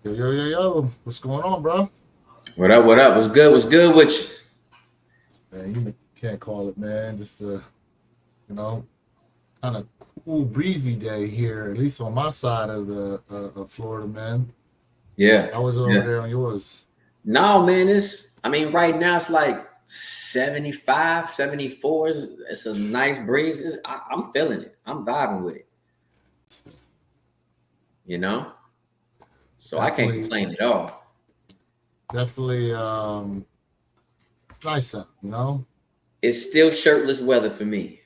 Yo, yo, yo, yo. What's going on, bro? What up? What up? What's good? What's good with you? Man, you can't call it, man. Just a, you know, kind of cool, breezy day here, at least on my side of the of Florida, man. Yeah, How was it over yeah. there on yours? No, man, right now it's like 75, 74. It's a nice breeze. I'm feeling it. I'm vibing with it, you know? So I can't Definitely, complain at all. definitely. It's nice out, It's still shirtless weather for me.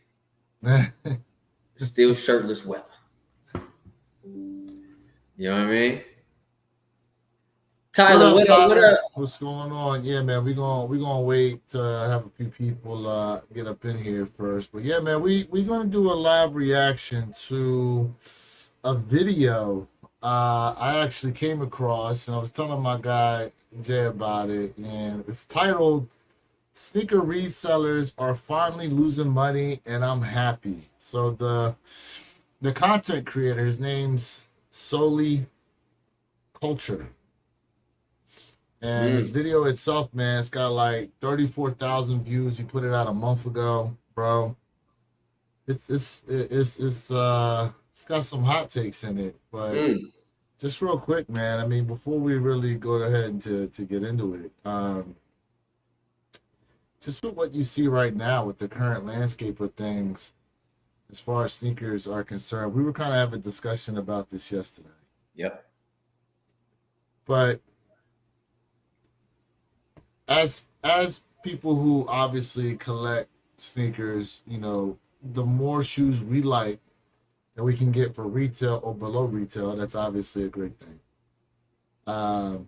Still shirtless weather. You know what I mean? What Tyler, up, what up? What Tyler? up? What's going on? Yeah, man, we gonna wait to have a few people get up in here first. But yeah, man, we gonna do a live reaction to a video I actually came across, and I was telling my guy Jay about it, and it's titled "Sneaker Resellers Are Finally Losing Money, and I'm Happy." So the content creator, his name's Solely Culture. And this Mm, video itself, man, it's got like 34,000 views. He put it out a month ago, bro. It's got some hot takes in it, but mm. just real quick, man. I mean, before we really go ahead to get into it, just with what you see right now with the current landscape of things, as far as sneakers are concerned, we were kind of having a discussion about this yesterday. Yep. But as people who obviously collect sneakers, the more shoes we like that we can get for retail or below retail, that's obviously a great thing. Um,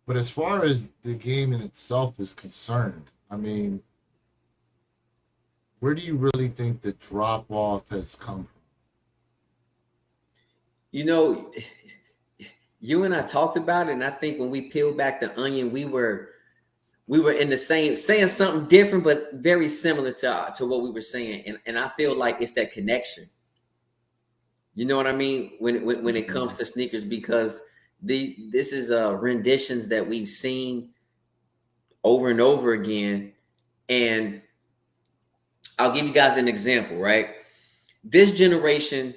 but as far as the game in itself is concerned, I mean, where do you really think the drop off has come from? You know, you and I talked about it, and I think when we peeled back the onion, we were in the same saying something different but very similar to what we were saying, and I feel like it's that connection. You know what I mean when it comes Mhm. to sneakers, because this is renditions that we've seen over and over again. And I'll give you guys an example. Right, this generation,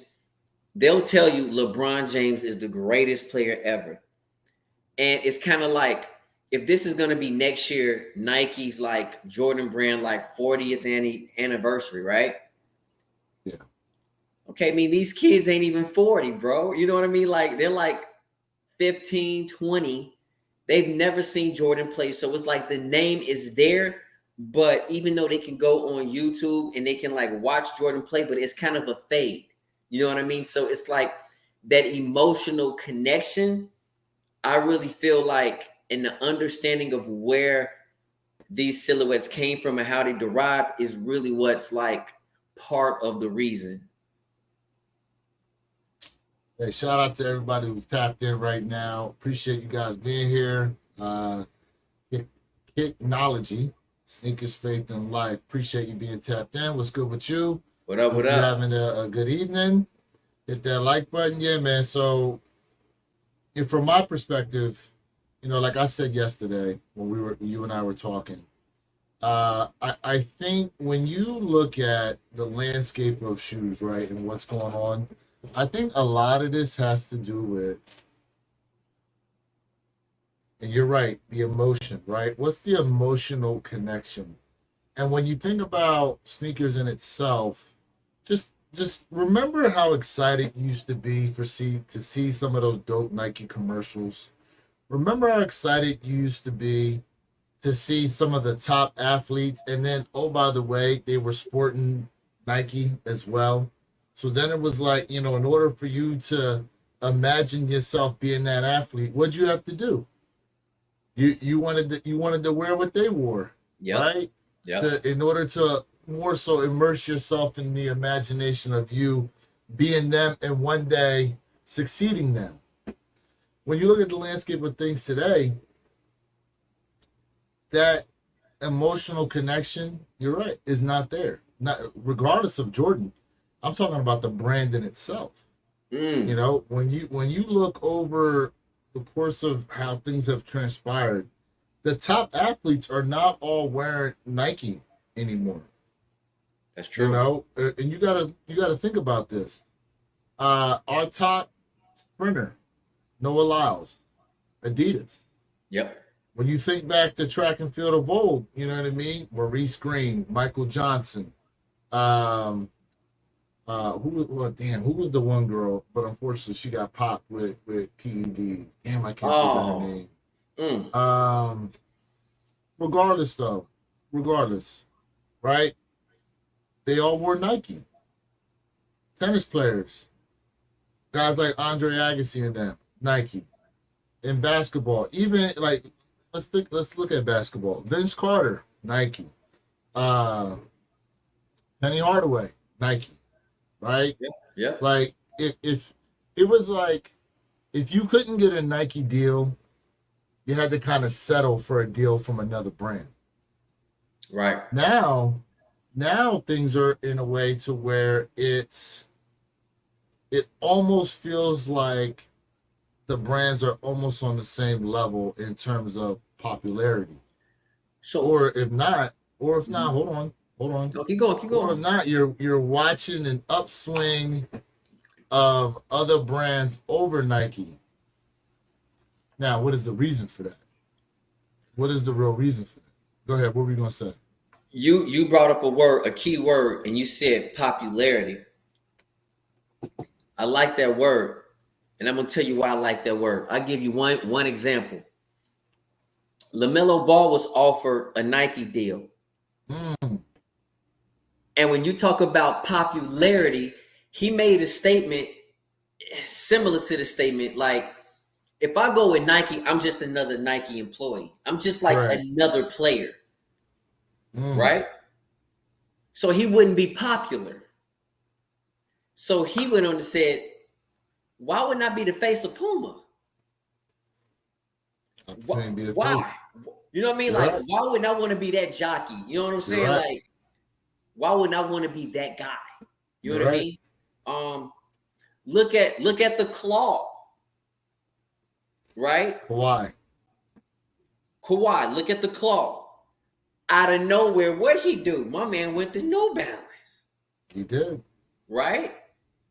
they'll tell you LeBron James is the greatest player ever. And it's kind of like, if this is going to be next year, Nike's like Jordan brand, like 40th anniversary, right? Yeah. Okay, I mean, these kids ain't even 40, bro. You know what I mean? Like, they're like 15, 20. They've never seen Jordan play. So it's like the name is there, but even though they can go on YouTube and they can like watch Jordan play, but it's kind of a fade. You know what I mean? So it's like that emotional connection. I really feel like, in the understanding of where these silhouettes came from and how they derived, is really what's like part of the reason. Hey, shout out to everybody who's tapped in right now. Appreciate you guys being here. Kick, Kicknology, Sneakers, Faith, and Life. Appreciate you being tapped in. What's good with you? What up? What Hope you're up? having a good evening. Hit that like button. Yeah, man. So, from my perspective, like I said yesterday when you and I were talking, I think when you look at the landscape of shoes, right, and what's going on, I think a lot of this has to do with, and you're right, the emotion, right? What's the emotional connection? And when you think about sneakers in itself, just remember how excited you used to be to see some of those dope Nike commercials. Remember how excited you used to be to see some of the top athletes, and then, oh, by the way, they were sporting Nike as well. So then it was like, in order for you to imagine yourself being that athlete, what'd you have to do? You wanted to wear what they wore, Yep. right? Yep. To In order to more so immerse yourself in the imagination of you being them and one day succeeding them. When you look at the landscape of things today, that emotional connection, you're right, is not there. Not regardless of Jordan. I'm talking about the brand in itself. You Mm, know, when you look over the course of how things have transpired, the top athletes are not all wearing Nike anymore. that's You true. know, and you gotta think about this. Our top sprinter, Noah Lyles, Adidas. Yep. When you think back to track and field of old, you know what I mean? Maurice Green, Michael Johnson, um, who was the one girl? But unfortunately, she got popped with PED. Damn, I can't think of her Oh. name. Mm. Um, regardless though, regardless, right? They all wore Nike. Tennis players, guys like Andre Agassi and them, Nike. In basketball, even like let's look at basketball. Vince Carter, Nike. Uh, Penny Hardaway, Nike. Right? Yep. Yep. Like if it was like if you couldn't get a Nike deal, you had to kind of settle for a deal from another brand. Right. Now, now things are in a way to where it almost feels like the brands are almost on the same level in terms of popularity. So, Or if not, mhm. hold on. No, keep going. Keep Or going. if not, you're watching an upswing of other brands over Nike. Now, what is the reason for that? What is the real reason for that? Go ahead. What were you gonna say? You brought up a word, a key word, and you said popularity. I like that word, and I'm gonna tell you why I like that word. I'll give you one example. LaMelo Ball was offered a Nike deal. Mm, And when you talk about popularity, he made a statement similar to the statement like, if I go with Nike, I'm just another Nike employee. I'm just like right. another player, Mm, right? So he wouldn't be popular. So he went on and said, why wouldn't I be the face of Puma? opportunity to be the Why? face. You know what I mean? You're Like, right. why wouldn't I want to be that jockey? You know what I'm You're saying? right. Like, why wouldn't I want to be that guy? You know You're what I right. mean? Um, look at the claw, right? Kawhi. Kawhi, look at the claw. Out of nowhere, what'd he do? My man went to no balance, He did. right?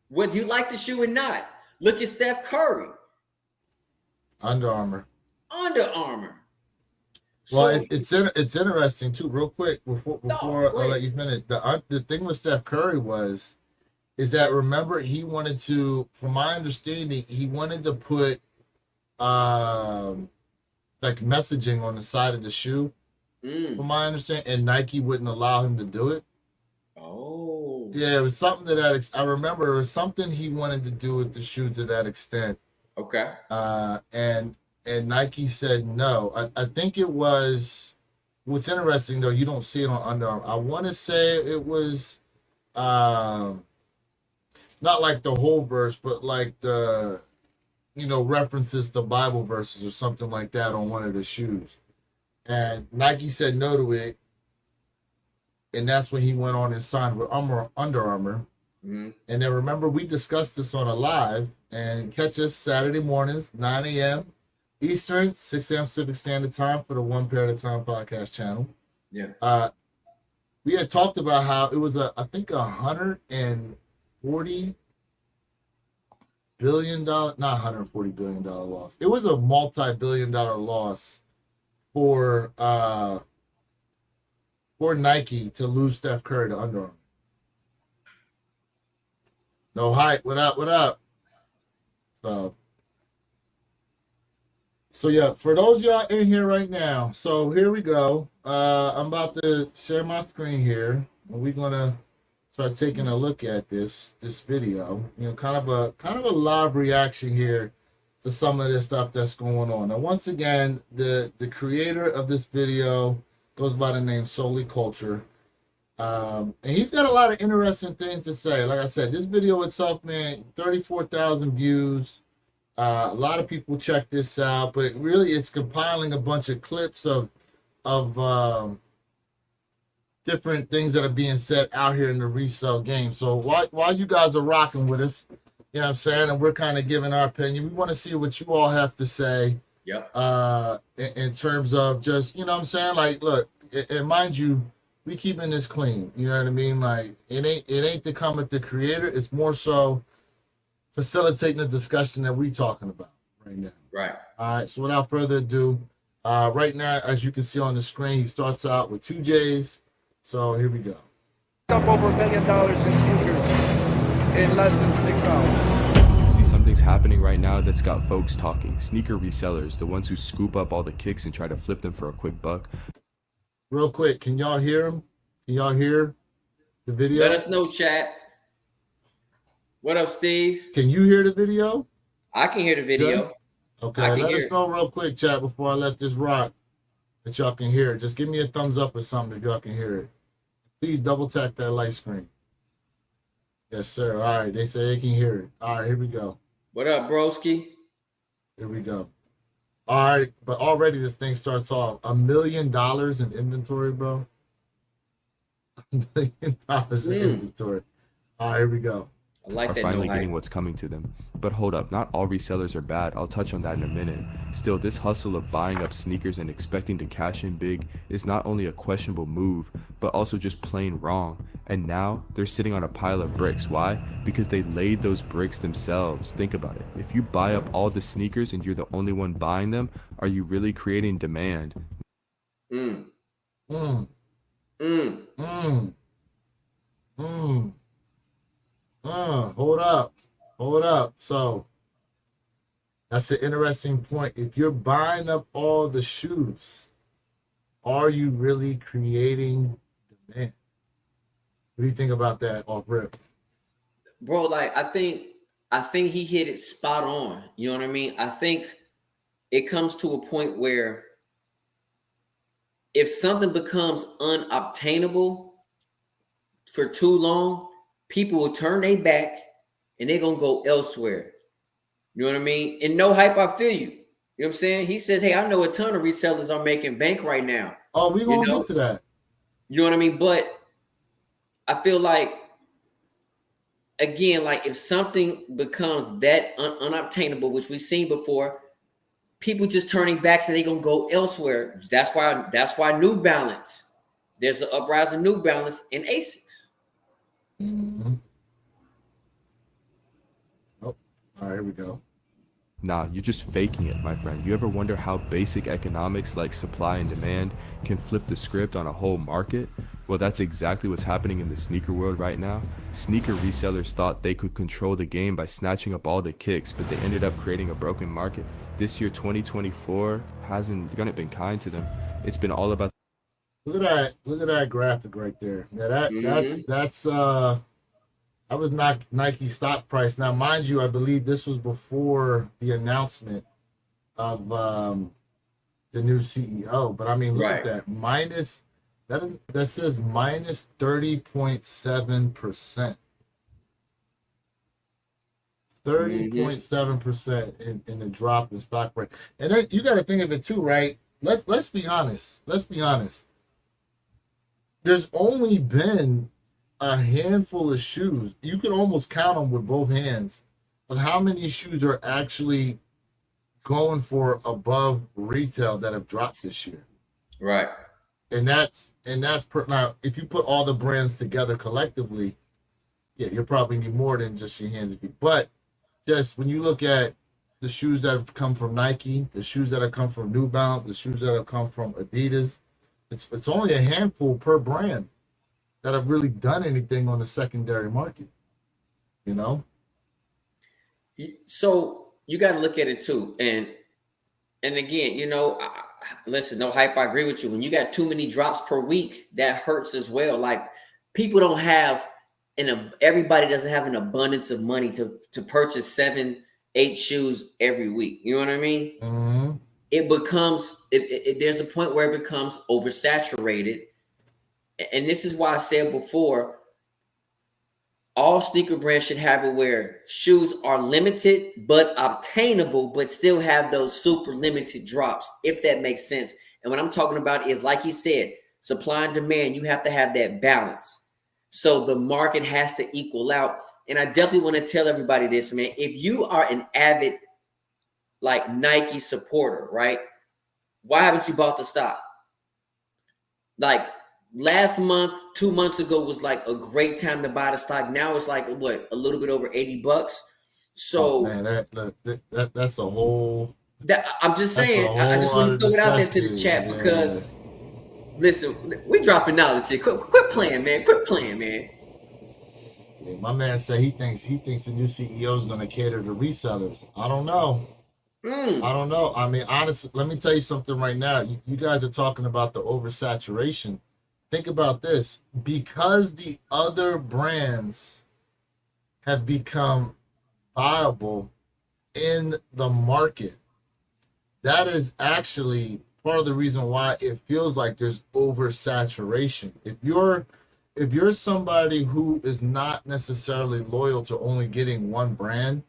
Whether you like the shoe or not. Look at Steph Curry, Under Armour. Under Armour. Well, So it's interesting too. Real quick no, before go I ahead. let you finish, the thing with Steph Curry was is that remember he wanted to, from my understanding, he wanted to put um like messaging on the side of the shoe. From Mm. my understanding, and Nike wouldn't allow him to do it. Oh, Yeah, it was something to that. I remember it was something he wanted to do with the shoe to that extent. okay. Uh, and and Nike said no. I think it was. What's interesting though, you don't see it on Under Armour. I want to say it was um, not like the whole verse, but like the references to Bible verses or something like that on one of the shoes. And Nike said no to it, and that's when he went on and signed with Under Armour. Mm-hmm. And then remember, we discussed this on a live, and catch us Saturday mornings, 9 a.m. Eastern, 6 a.m. Pacific Standard Time for the One Pair at a Time podcast channel. Yeah. Uh, we had talked about how it was I think $140 billion, not $140 billion loss. It was a multi-billion-dollar loss for for Nike to lose Steph Curry to Under Armour. No hype. What up? What up? So So yeah, for those of y'all in here right now, so here we go. I'm about to share my screen here, and we're gonna start taking a look at this video. Kind of a live reaction here to some of this stuff that's going on. Now, once again, the creator of this video goes by the name Solely Culture, and he's got a lot of interesting things to say. Like I said, this video itself, man, 34,000 views. A lot of people check this out, but it's compiling a bunch of clips of different things that are being said out here in the resale game. So while you guys are rocking with us, You know what I'm saying? And we're kind of giving our opinion. We want to see what you all have to say Yep. in terms of just, you know what I'm saying? Like, look, and mind you, we keeping this clean. You know what I mean? Like, it ain't to come at the creator. It's more so facilitating the discussion that we talking about right now. Right. All right. So without further ado, right now, as you can see on the screen, he starts out with 2Js. So here we go. Up over $1 million in sneakers in less than 6 hours. See, something's happening right now that's got folks talking. Sneaker resellers, the ones who scoop up all the kicks and try to flip them for a quick buck. Real quick, can y'all hear him? Can y'all hear the video? Let us know, chat. What up, Steve? Can you hear the video? I can hear the video. Good? Okay, let us know real quick, chat, before I let this rock, that y'all can hear it. Just give me a thumbs up or something if y'all can hear it. Please double tap that light screen. Yes, sir. All right, they say they can hear it. All right, here we go. What up, broski? Here we go. All right, but already this thing starts off $1 million in inventory, bro. $1 million in inventory. All right, here we go. I like are that. finally getting what's coming to them. But hold up, not all resellers are bad. I'll touch on that in a minute. Still, this hustle of buying up sneakers and expecting to cash in big is not only a questionable move, but also just plain wrong. And now they're sitting on a pile of bricks. Why? Because they laid those bricks themselves. Think about it. If you buy up all the sneakers and you're the only one buying them, are you really creating demand? Mm. Mm. Mm. Mm. Mm. Hold up. So that's an interesting point. If you're buying up all the shoes, are you really creating demand? What do you think about that off rip? Bro, like I think he hit it spot on. You know what I mean? I think it comes to a point where if something becomes unobtainable for too long, people will turn their back and they're gonna go elsewhere. You know what I mean? And no hype, I feel you. You know what I'm saying? He says, hey, I know a ton of resellers are making bank right now. Oh, we're gonna get to that. You know what I mean? But I feel like, again, like if something becomes that unobtainable, which we've seen before, people just turning backs and they're gonna go elsewhere. That's why New Balance, there's an uprising New Balance in ASICs. Mm-hmm. Oh, all right, here we go. Nah, you're just faking it, my friend. You ever wonder how basic economics like supply and demand can flip the script on a whole market? Well, that's exactly what's happening in the sneaker world right now. Sneaker resellers thought they could control the game by snatching up all the kicks, but they ended up creating a broken market. This year, 2024, hasn't gonna been kind to them. It's been all about. Look at that graphic right there. Now that's that was not Nike stock price. Now, mind you, I believe this was before the announcement of the new CEO. But I mean, look at that that says minus 30.7%. 30.7% in the drop in stock price. And then you got to think of it too, right? Let's be honest. There's only been a handful of shoes. You can almost count them with both hands of how many shoes are actually going for above retail that have dropped this year. Right. And that's now if you put all the brands together collectively, yeah, you'll probably need more than just your hands. But just when you look at the shoes that have come from Nike, the shoes that have come from New Balance, the shoes that have come from Adidas, it's only a handful per brand that have really done anything on the secondary market, you know? So you got to look at it too. And again, you know, listen, no hype, I agree with you. When you got too many drops per week, that hurts as well. Like people don't have, everybody doesn't have an abundance of money to purchase 7-8 shoes every week. You know what I mean? Mm-hmm. It becomes, there's a point where it becomes oversaturated. And this is why I said before, all sneaker brands should have it where shoes are limited but obtainable, but still have those super limited drops, if that makes sense. And what I'm talking about is, like he said, supply and demand. You have to have that balance. So the market has to equal out. And I definitely want to tell everybody this, man. If you are an avid like Nike supporter, right? Why haven't you bought the stock? Like last month, 2 months ago was like a great time to buy the stock. Now it's like what, a little bit over $80. Oh So man, that's a whole that I'm just that's a saying, I whole just want other to throw it out there to the discussion. chat Yeah. because listen, we dropping knowledge here. Quit playing, man. Quit playing, man. Yeah, my man said he thinks the new CEO is going to cater to resellers. I don't know. I Mm, don't know. I mean, honestly, let me tell you something right now. You guys are talking about the oversaturation. Think about this. Because the other brands have become viable in the market, that is actually part of the reason why it feels like there's oversaturation. If you're somebody who is not necessarily loyal to only getting one brand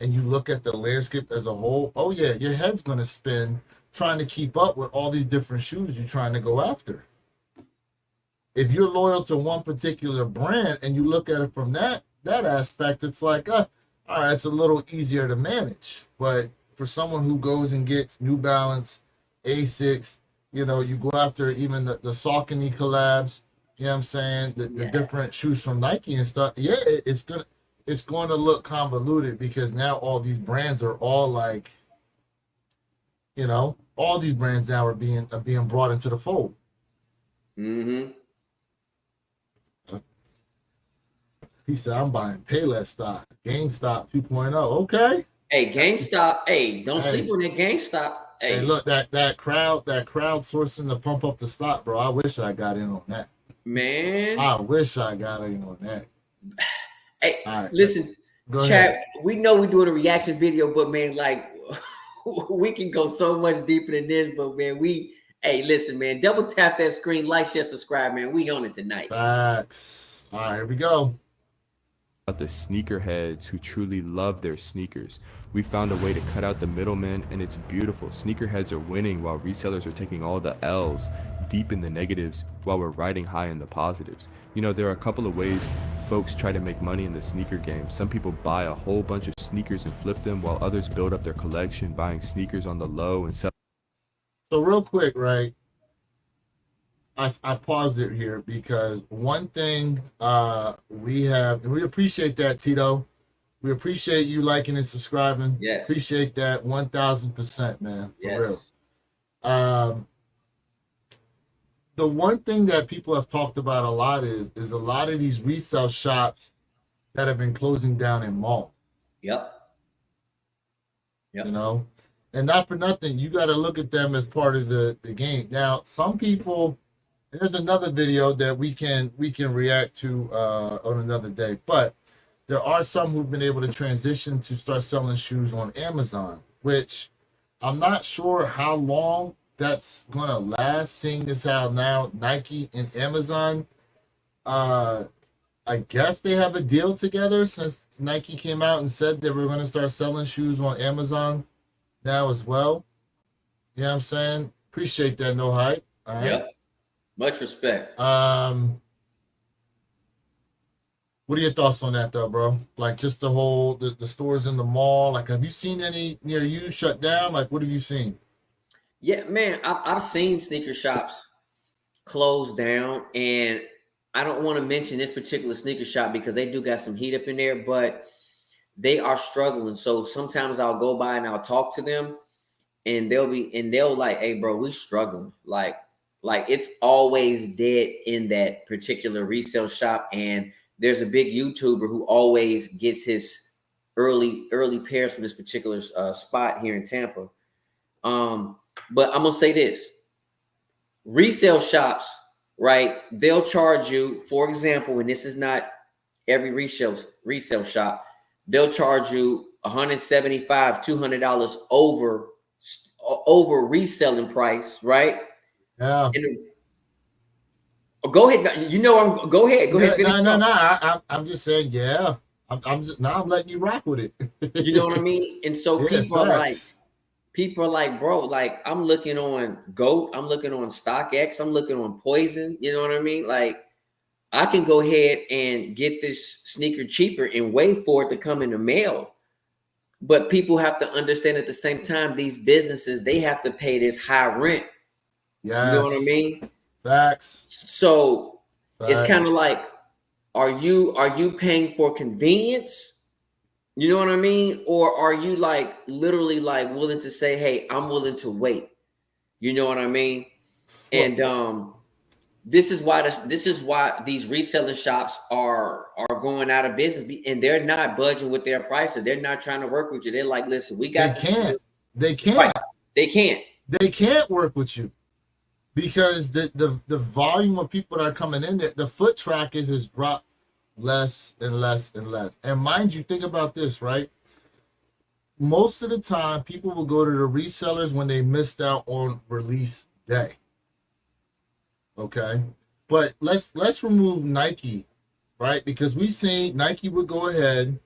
and you look at the landscape as a whole, oh yeah, your head's going to spin trying to keep up with all these different shoes you're trying to go after. If you're loyal to one particular brand and you look at it from that aspect, it's like, all right, it's a little easier to manage. But for someone who goes and gets New Balance, Asics, you go after even the Saucony collabs, you know what I'm saying? The yeah. different shoes from Nike and stuff. Yeah, it's going to look convoluted because now all these brands are all like, all these brands now are being brought into the fold. Mm-hmm. He said, I'm buying Payless stock, GameStop 2.0. Okay. Hey, GameStop. Hey, don't sleep Hey, on that GameStop. hey, Hey, look, that crowd sourcing to pump up the stock, bro. I wish I got in on that. man. I wish I got in on that. Hey, All right, listen, go chat. ahead. We know we're doing a reaction video, but man, like we can go so much deeper than this. But man, hey, listen, man, double tap that screen, like, share, subscribe, man. We on it tonight. Facts. All right, here we go. About the sneakerheads who truly love their sneakers. We found a way to cut out the middleman, and it's beautiful. Sneakerheads are winning while resellers are taking all the L's, deep in the negatives, while we're riding high in the positives. There are a couple of ways folks try to make money in the sneaker game. Some people buy a whole bunch of sneakers and flip them, while others build up their collection, buying sneakers on the low and sell. So real quick, right? I paused it here because one thing we have, and we appreciate that, Tito. We appreciate you liking and subscribing. Yes, Appreciate that 1000%, man, for real. yes, Um, the one thing that people have talked about a lot is a lot of these resale shops that have been closing down in malls, yep, you yep, know, and not for nothing, you got to look at them as part of the game. Now, some people, there's another video that we can react to on another day, but there are some who've been able to transition to start selling shoes on Amazon, which I'm not sure how long that's gonna last, seeing as how now Nike and Amazon, uh, I guess they have a deal together since Nike came out and said they were gonna start selling shoes on Amazon now as well. You know what I'm saying? Appreciate that, no hype. All right. yep. Much respect. What are your thoughts on that though, bro? Like just the whole the stores in the mall. Like, have you seen any near you shut down? Like, what have you seen? Yeah, man, I've seen sneaker shops close down, and I don't want to mention this particular sneaker shop because they do got some heat up in there, but they are struggling. So sometimes I'll go by and I'll talk to them, and they'll like, hey, bro, we struggling. Like it's always dead in that particular resale shop, and there's a big YouTuber who always gets his early pairs from this particular spot here in Tampa. But I'm gonna say this: resale shops, right? They'll charge you, for example, and this is not every resale shop, they'll charge you $175, $200 over reselling price, right? Yeah. And go ahead, go ahead, Yeah, finish no, it no, off. no. I'm just saying, yeah. I'm just now I'm letting you rock with You know what I it. mean? And so Yeah, facts. people are like, bro, like I'm looking on Goat, I'm looking on StockX, I'm looking on Poison. You know what I mean? Like I can go ahead and get this sneaker cheaper and wait for it to come in the mail. But people have to understand at the same time, these businesses, they have to pay this high rent. You know what I Yes. mean? Facts. So it's kind of Facts. like, are you paying for convenience? You know what I mean? Or are you like literally like willing to say, hey, I'm willing to wait? You know what I mean? Well, And this is why these reselling shops are going out of business, and they're not budging with their prices. They're not trying to work with you. They're like, listen, we they got this. can't. They Right. can't. They can't. They can't work with you because the volume of people that are coming in there, the foot traffic has dropped less and less and less. And mind you, think about this, right? Most of the time, people will go to the resellers when they missed out on release day. Okay, but let's remove Nike, right? Because we seen Nike would go ahead,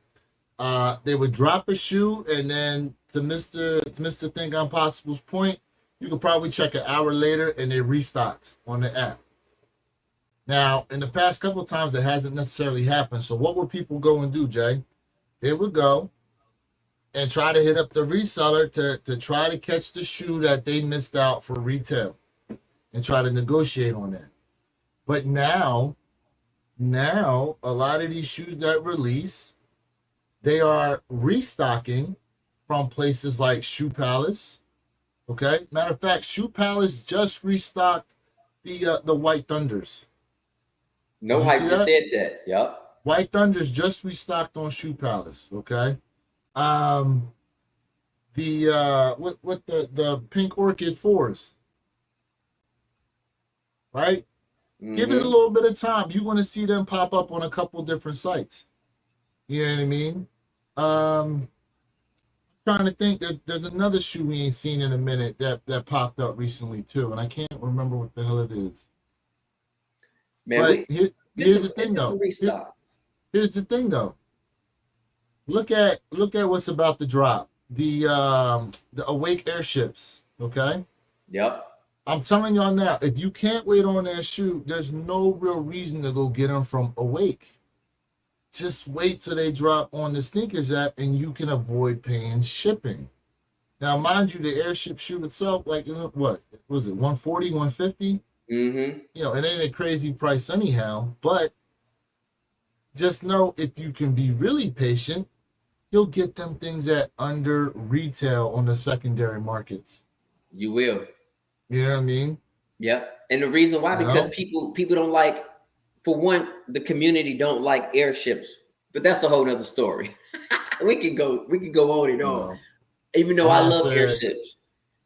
they would drop a shoe, and then to Mr. Think Impossible's point, you could probably check an hour later, and they restocked on the app. Now, in the past couple of times, it hasn't necessarily happened. So what would people go and do, Jay? They would go and try to hit up the reseller to try to catch the shoe that they missed out for retail and try to negotiate on that. But now a lot of these shoes that release, they are restocking from places like Shoe Palace. Okay, matter of fact, Shoe Palace just restocked the White Thunders. No Did you hype see just that? said that. Yep. White Thunders just restocked on Shoe Palace. Okay, um, what the Pink Orchid fours, right? Give it a Mm-hmm. little bit of time. You're going to see them pop up on a couple different sites. You know what I mean? Trying to think. There's another shoe we ain't seen in a minute that popped up recently too, and I can't remember what the hell it is. Man, But here's the thing get some though. restock. Here's the thing though. Look at what's about to drop. The Awake airships. Okay. Yep. I'm telling y'all now, if you can't wait on that shoe, there's no real reason to go get them from Awake. Just wait till they drop on the sneakers app and you can avoid paying shipping. Now, mind you, the airship shoe itself, like, what was it, 140, 150? Mm-hmm. It ain't a crazy price anyhow, but just know if you can be really patient, you'll get them things at under retail on the secondary markets. You will. You know what I mean? Yep. And the reason why, You because know? people don't like, for one, the community don't like airships. But that's a whole nother story. we can go on and You on. know. Even though And I I love said, airships.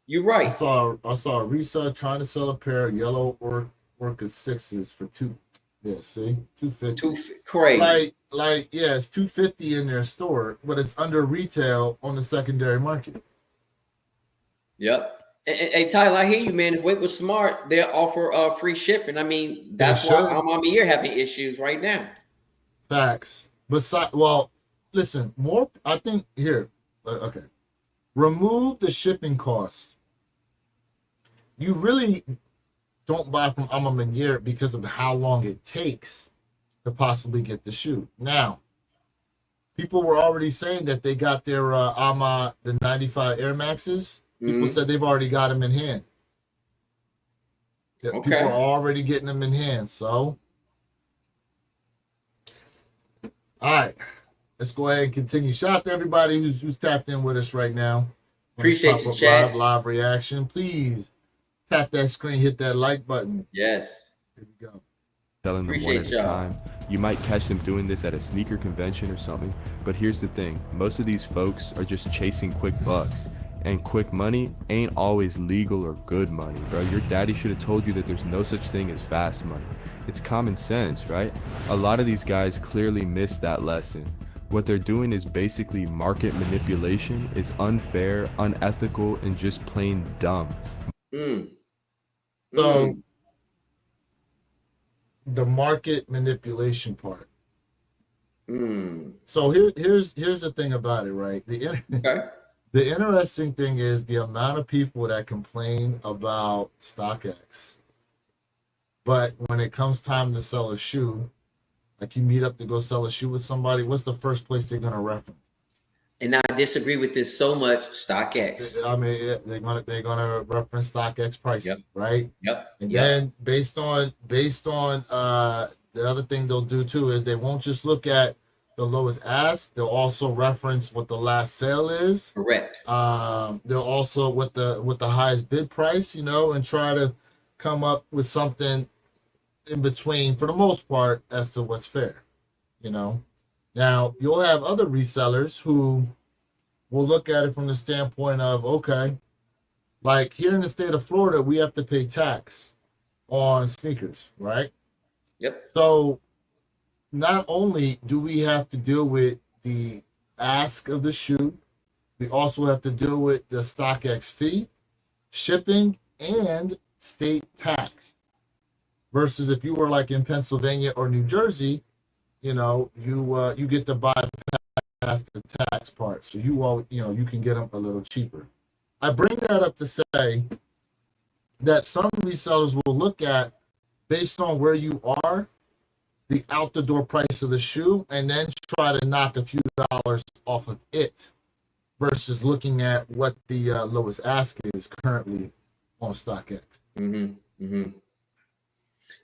You're right. I saw a reseller trying to sell a pair of yellow Orca sixes for 250. Too crazy. Yeah, it's 250 in their store, but it's under retail on the secondary market. Yep. Hey Tyler, I hear you, man. If Wait was smart, they'll offer free shipping. I mean, that's why should. I'm on here having issues right now. Facts. Well, listen, more. I think here. Okay, remove the shipping costs. You really don't buy from Ama Manier because of how long it takes to possibly get the shoe. Now, people were already saying that they got their the 95 Air Maxes. People said they've already got them in hand. That People are already getting them in hand. So, all right, let's go ahead and continue. Shout out to everybody who's tapped in with us right now. Appreciate you, Chad. Live reaction. Please tap that screen, hit that like button. Yes. Here we go. Selling them one at a time. You might catch them doing this at a sneaker convention or something, but here's the thing. Most of these folks are just chasing quick bucks. And quick money ain't always legal or good money, bro. Your daddy should have told you that there's no such thing as fast money. It's common sense, right? A lot of these guys clearly missed that lesson. What they're doing is basically market manipulation. It's unfair, unethical, and just plain dumb. So, the market manipulation part. So here's the thing about it, right? The interesting thing is the amount of people that complain about StockX. But when it comes time to sell a shoe, like you meet up to go sell a shoe with somebody, what's the first place they're gonna reference? And I disagree with this so much. StockX. I mean, they're gonna reference StockX Yep. pricing, right? Yep. And Yep. then based on the other thing they'll do too is they won't just look at the lowest ask. They'll also reference what the last sale is. Correct. They'll also with the highest bid price, and try to come up with something in between for the most part as to what's fair. Now you'll have other resellers who will look at it from the standpoint of, okay, like here in the state of Florida, we have to pay tax on sneakers, right? Yep. So not only do we have to deal with the ask of the shoe, we also have to deal with the StockX fee, shipping, and state tax. Versus if you were like in Pennsylvania or New Jersey, you get to bypass the tax part, so you can get them a little cheaper. I bring that up to say that some resellers will look at, based on where you are, the out the door price of the shoe, and then try to knock a few dollars off of it, versus looking at what the lowest ask is currently on StockX.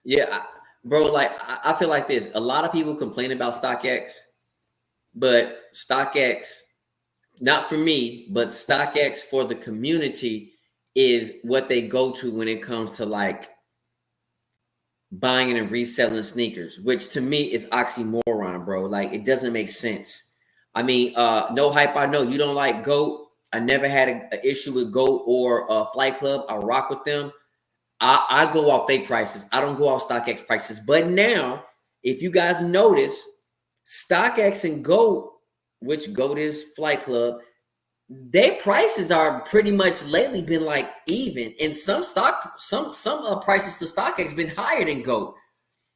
Yeah, bro. Like I feel like this. A lot of people complain about StockX, but StockX, not for me, but StockX for the community is what they go to when it comes to like buying and reselling sneakers, which to me is oxymoron, bro. Like it doesn't make sense. I mean, no hype. I know you don't like GOAT. I never had an issue with GOAT or Flight Club. I rock with them. I go off their prices. I don't go off StockX prices. But now, if you guys notice, StockX and GOAT, which GOAT is Flight Club, their prices are pretty much lately been like even. And some prices for StockX been higher than GOAT.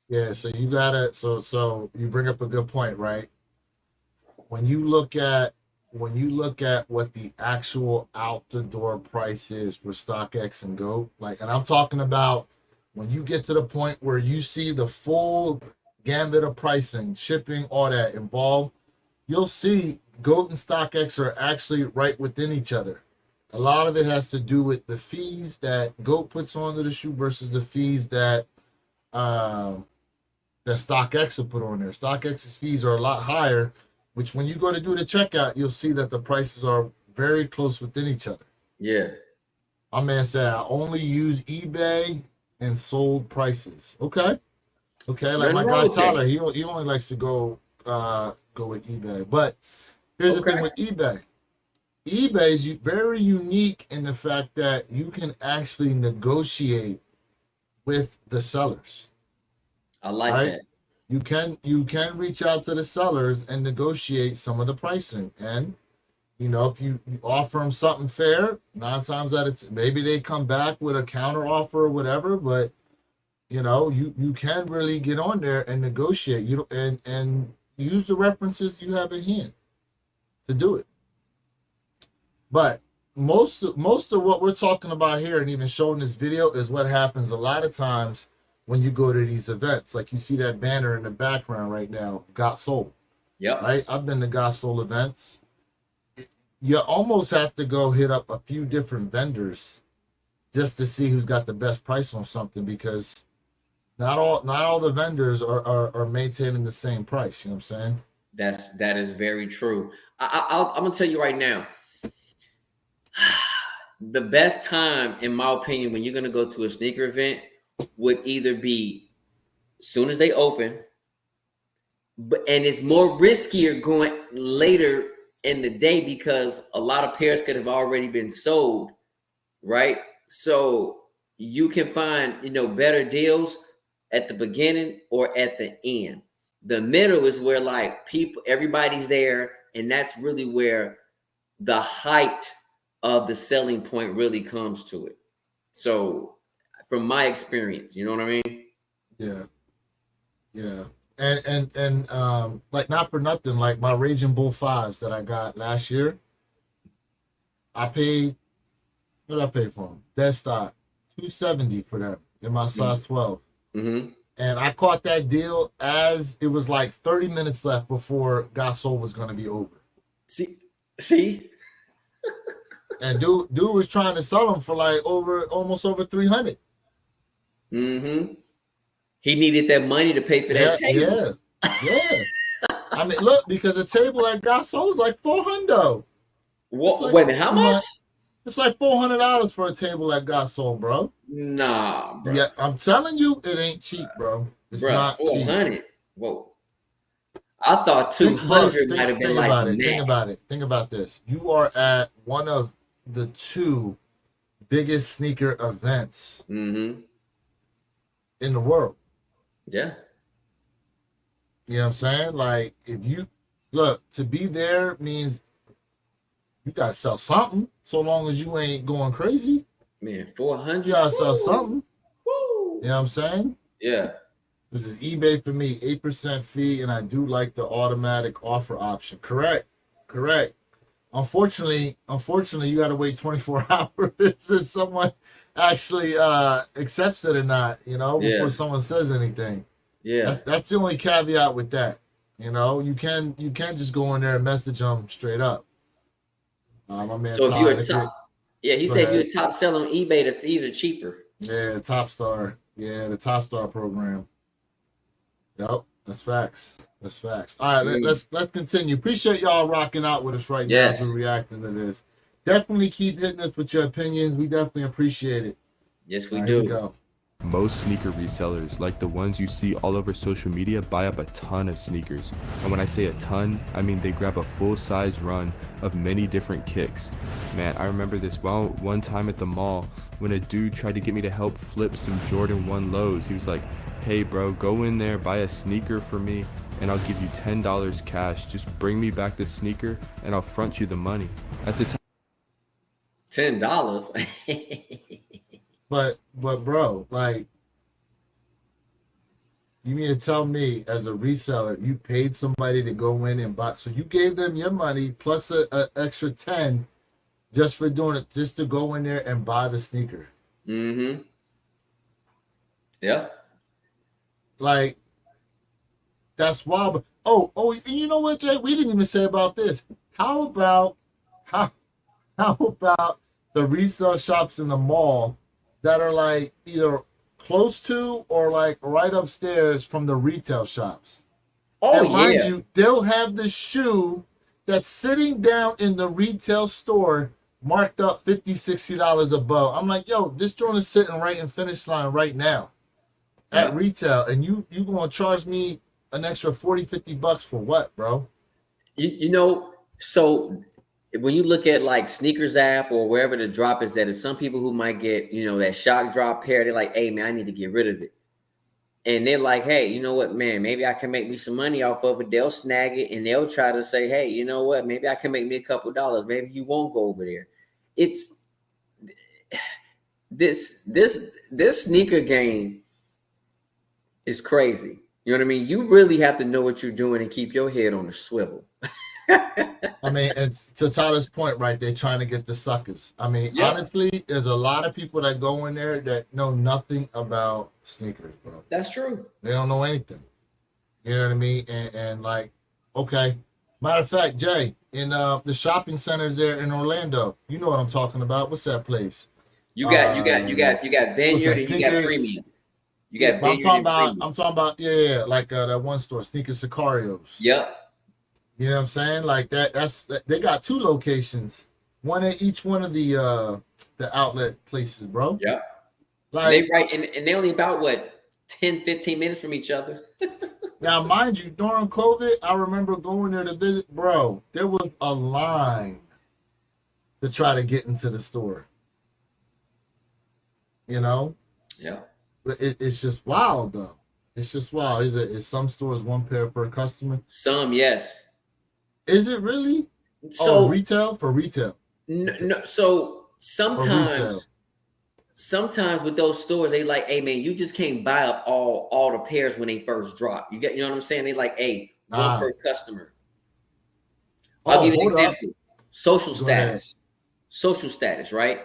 Yeah, so you gotta so you bring up a good point, right? When you look at what the actual out the door price is for StockX and GOAT, and I'm talking about when you get to the point where you see the full gambit of pricing, shipping, all that involved, you'll see GOAT and StockX are actually right within each other. A lot of it has to do with the fees that GOAT puts onto the shoe versus the fees that StockX will put on there. StockX's fees are a lot higher, which when you go to do the checkout, you'll see that the prices are very close within each other. Yeah. My man said, I only use eBay and sold prices. Okay. Like my guy Tyler, he only likes to go with eBay. But here's the thing with eBay. eBay is very unique in the fact that you can actually negotiate with the sellers. I like that. You can reach out to the sellers and negotiate some of the pricing. And if you offer them something fair, 9 times out of 10, maybe they come back with a counter offer or whatever, but you can really get on there and negotiate. And use the references you have in hand to do it. But most of what we're talking about here and even showing this video is what happens a lot of times when you go to these events. Like you see that banner in the background right now, Got Sold. Yep. Right? I've been to Got Sold events. You almost have to go hit up a few different vendors just to see who's got the best price on something, because not all the vendors are maintaining the same price. You know what I'm saying? That is very true. I'm gonna tell you right now. The best time, in my opinion, when you're gonna go to a sneaker event would either be soon as they open, and it's more riskier going later in the day because a lot of pairs could have already been sold, right? So you can find better deals at the beginning or at the end. The middle is where everybody's there, and that's really where the height of the selling point really comes to it. So from my experience, you know what I mean? Yeah. And like, not for nothing, like my Raging Bull 5s that I got last year, I paid, what did I pay for them? Dead stock, $270 for them in my size 12. Mm-hmm. And I caught that deal as it was like 30 minutes left before Gasol was going to be over. See. And dude was trying to sell them for like almost over 300. Mm-hmm. He needed that money to pay for that Yeah, table. yeah. I mean, look, because a table at Gasol is like 400. It's What? like Wait a minute, how much? it's like $400 for a table at Gasol, bro. Nah, bro. Yeah, I'm telling you, it ain't cheap, bro. It's Bro, not cheap. 400. Whoa. I thought Bro, 200 might have been think like about the it. Think max. about it. Think about this. You are at one of the two biggest sneaker events Mm-hmm. in the world. Yeah. You know what I'm saying? Like, if you look, to be there means you gotta sell something. So long as you ain't going crazy, Man, you 400. gotta sell something. Woo. You know what I'm saying? Yeah. This is eBay for me, 8% fee, and I do like the automatic offer option. Correct. Unfortunately, you got to wait 24 hours if someone actually accepts it or not. Yeah. Before someone says anything. Yeah. That's the only caveat with that. You can just go in there and message them straight up. My man So if you're Todd, a top, yeah, he go said if you're ahead. a top seller on eBay, the fees are cheaper. Yeah, Top Star. Yeah, the Top Star program. Yep, that's facts. That's facts. All right, Mm. let's continue. Appreciate y'all rocking out with us right now as we're Yes. reacting to this. Definitely keep hitting us with your opinions. We definitely appreciate it. Yes, All we right, here we do. go. Most sneaker resellers, like the ones you see all over social media, buy up a ton of sneakers. And when I say a ton, I mean they grab a full-size run of many different kicks. Man, I remember this one time at the mall when a dude tried to get me to help flip some Jordan 1 lows. He was like, hey bro, go in there, buy a sneaker for me, and I'll give you $10 cash. Just bring me back the sneaker and I'll front you the money. At the time, $10. But bro, like, you mean to tell me as a reseller, you paid somebody to go in and buy? So you gave them your money plus a extra 10 just for doing it, just to go in there and buy the sneaker. Mm-hmm. Yeah. Like, that's wild. But, oh, and you know what, Jay? We didn't even say about this. How about how the resale shops in the mall that are like either close to or like right upstairs from the retail shops? Oh And mind yeah. you, they'll have the shoe that's sitting down in the retail store marked up $50, $60 above. I'm like, yo, this joint is sitting right in finish line right now at Yeah. retail, and you gonna charge me an extra 40, $50 for what, bro? So when you look at like sneakers app or wherever the drop is at, it's some people who might get, that shock drop pair. They're like, hey man, I need to get rid of it. And they're like, hey, you know what, man, maybe I can make me some money off of it. They'll snag it and they'll try to say, hey, you know what, maybe I can make me a couple dollars. Maybe you won't go over there. It's this sneaker game is crazy. You know what I mean? You really have to know what you're doing and keep your head on the swivel. I mean, it's to Tyler's point, right? They're trying to get the suckers. I mean, Yep. honestly, there's a lot of people that go in there that know nothing about sneakers, bro. That's true. They don't know anything. You know what I mean? And like, okay. Matter of fact, Jay, in the shopping centers there in Orlando, you know what I'm talking about. What's that place? You got Vineyard What's that, and you got sneakers? Premium. You Yeah, got but Vineyard and Premium. I'm talking about, yeah, like that one store, Sneaker Sicarios. Yep. You know what I'm saying? Like they got two locations, one at each one of the outlet places, bro. Yep. Like, And they right and they only about what 10, 15 minutes from each other. now, mind you, during COVID, I remember going there to visit, bro. There was a line to try to get into the store. You know, Yeah. but it's just wild though. It's just wild. Is some stores one pair per customer? Some, yes. Is it really? So Retail for retail no, so or resale? sometimes with those stores, they like, hey man, you just can't buy up all the pairs when they first drop. You know what I'm saying? They like, hey, one per customer. I'll give you an Hold up. example. Social Go ahead. status. Social status, right?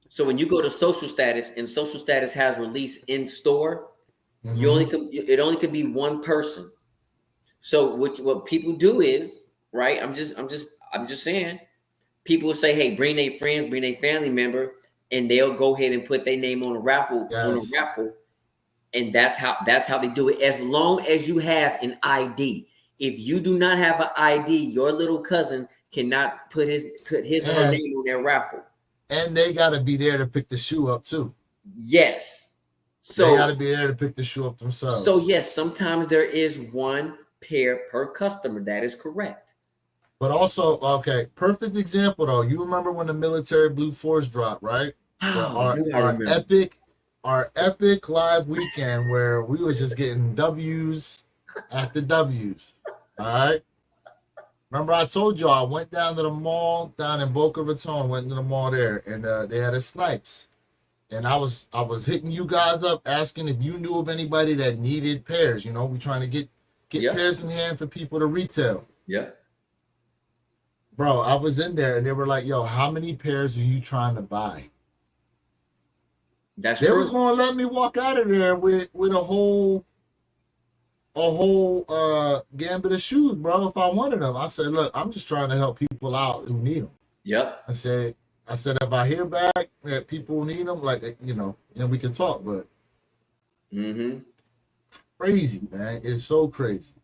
So when you go to social status and social status has release in store, You only can, it only could be one person. So what people do is, right? I'm just saying, people will say, hey, bring their friends, bring their family member, and they'll go ahead and put their name on a Yes. raffle, and that's how they do it. As long as you have an ID. If you do not have an ID, your little cousin cannot put his or her And name on their raffle. they got to be there to pick the shoe up too. Yes. They got to So be there to pick the shoe up themselves. yes, sometimes there is one pair per customer. That is correct. But also, okay, perfect example though. You remember when the military Blue Force dropped, right? Oh, do I remember? Our epic live weekend where we was just getting W's after W's. All right. Remember I told you I went down to the mall down in Boca Raton, went to the mall there, and they had a snipes. And I was hitting you guys up asking if you knew of anybody that needed pairs. You know, we trying to get Yeah. pairs in hand for people to retail. Yeah. Bro, I was in there and they were like, yo, how many pairs are you trying to buy? That's They true. was gonna let me walk out of there with a whole gambit of shoes, bro, if I wanted them. I said, look, I'm just trying to help people out who need them. Yep. I said if I hear back that people need them, like, you know, and we can talk, but Mm-hmm. crazy, man. It's so crazy.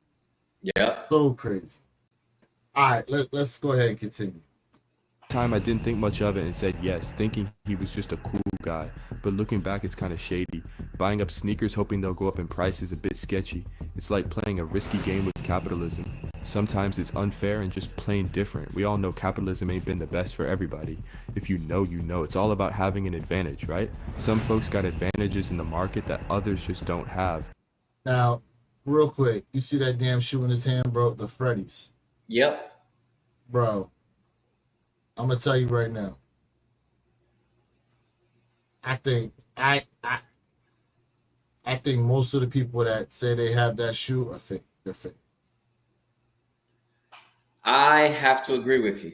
Yeah. So crazy. All right, let's go ahead and continue. Time I didn't think much of it and said yes, thinking he was just a cool guy. But looking back, it's kind of shady. Buying up sneakers hoping they'll go up in price is a bit sketchy. It's like playing a risky game with capitalism. Sometimes it's unfair and just plain different. We all know capitalism ain't been the best for everybody. If you know, you know. It's all about having an advantage, right? Some folks got advantages in the market that others just don't have. Now, real quick, you see that damn shoe in his hand, bro? The Freddy's. Yep. Bro, I'm gonna tell you right now. I think I think most of the people that say they have that shoe are fake. They're fake. I have to agree with you.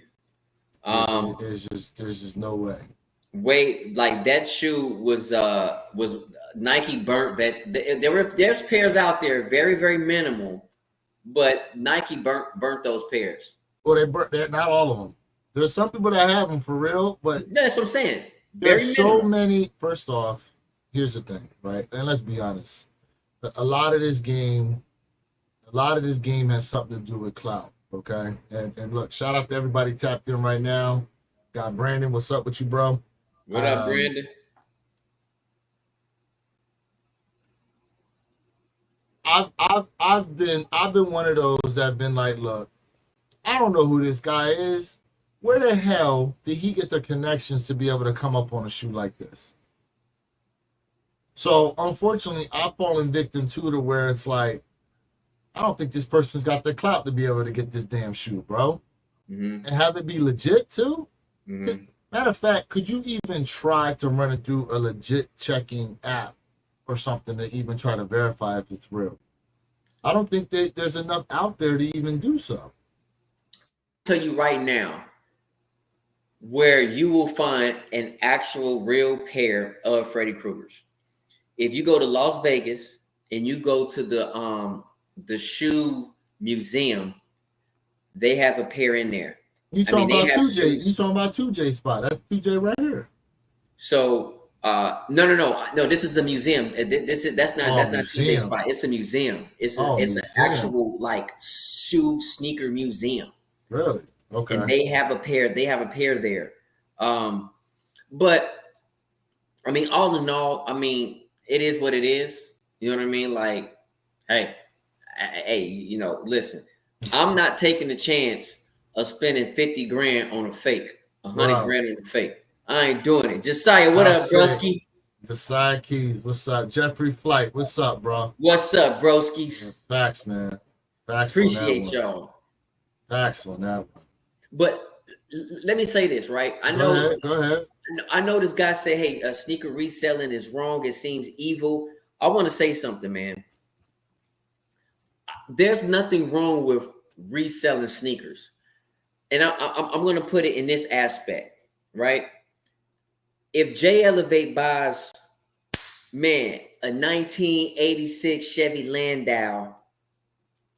There's just no way. Wait, like that shoe was Nike burnt that there's pairs out there very very minimal, but Nike burnt those pairs. Well, they're not all of them. There's some people that have them for real, but That's what I'm saying. Very there's so minimal. many. First off, here's the thing, right? And let's be honest. A lot of this game has something to do with clout. Okay, and look, shout out to everybody tapped in right now. Got Brandon, what's up with you, bro? What up, Brandon? I've been one of those that have been like, look, I don't know who this guy is. Where the hell did he get the connections to be able to come up on a shoe like this? So unfortunately, I've fallen victim to where it's like, I don't think this person's got the clout to be able to get this damn shoe, bro. Mm-hmm. And have it be legit too. Mm-hmm. Matter of fact, could you even try to run it through a legit checking app or something to even try to verify if it's real? I don't think that there's enough out there to even do so. Tell you right now where you will find an actual real pair of Freddy Kruegers. If you go to Las Vegas and you go to the shoe museum, they have a pair in there. You talking they about have 2J? shoes. You talking about 2J spot? That's 2J right here. So no. This is a museum. That's not TJ's museum. spot. It's a museum. It's an museum. actual like shoe sneaker museum. Really? Okay. And they have a pair. They have a pair there. But I mean, all in all, I mean, it is what it is. You know what I mean? Like, hey, you know, listen, I'm not taking the chance of spending 50 grand on a fake, 100 Wow. grand on a fake. I ain't doing it. Josiah, what up, broski? Josiah Keys, what's up? Jeffrey Flight, what's up, bro? What's up, broskis? Facts, man. Facts. Appreciate y'all. Facts on that one. But let me say this, right? I know. Go ahead. I know this guy say, "Hey, sneaker reselling is wrong. It seems evil." I want to say something, man. There's nothing wrong with reselling sneakers, and I'm going to put it in this aspect, right? If Jay Elevate buys Man, a 1986 Chevy Landau,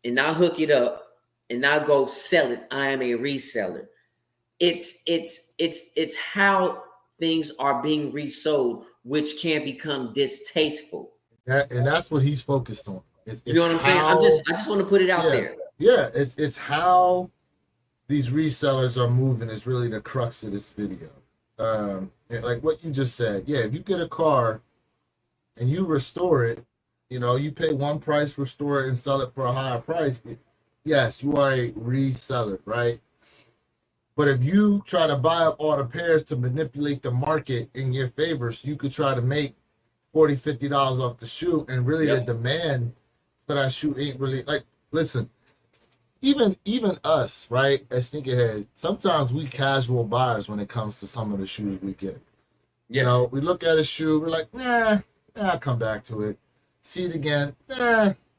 and I hook it up and I go sell it. I am a reseller. It's how things are being resold, which can become distasteful. And that's what he's focused on. You know It's what I'm saying? how, I just want to put it out yeah, there. yeah. It's how these resellers are moving is really the crux of this video. Like what you just said. Yeah, if you get a car and you restore it, you pay one price, restore it, and sell it for a higher price. Yes, you are a reseller, right? But if you try to buy up all the pairs to manipulate the market in your favor, so you could try to make $40, $50 off the shoe, and really the Yep. demand for that shoe ain't really like. Listen, even us, right, as sneakerheads, sometimes we casual buyers when it comes to some of the shoes we get. Yeah. We look at a shoe, we're like, I'll come back to it. See it again,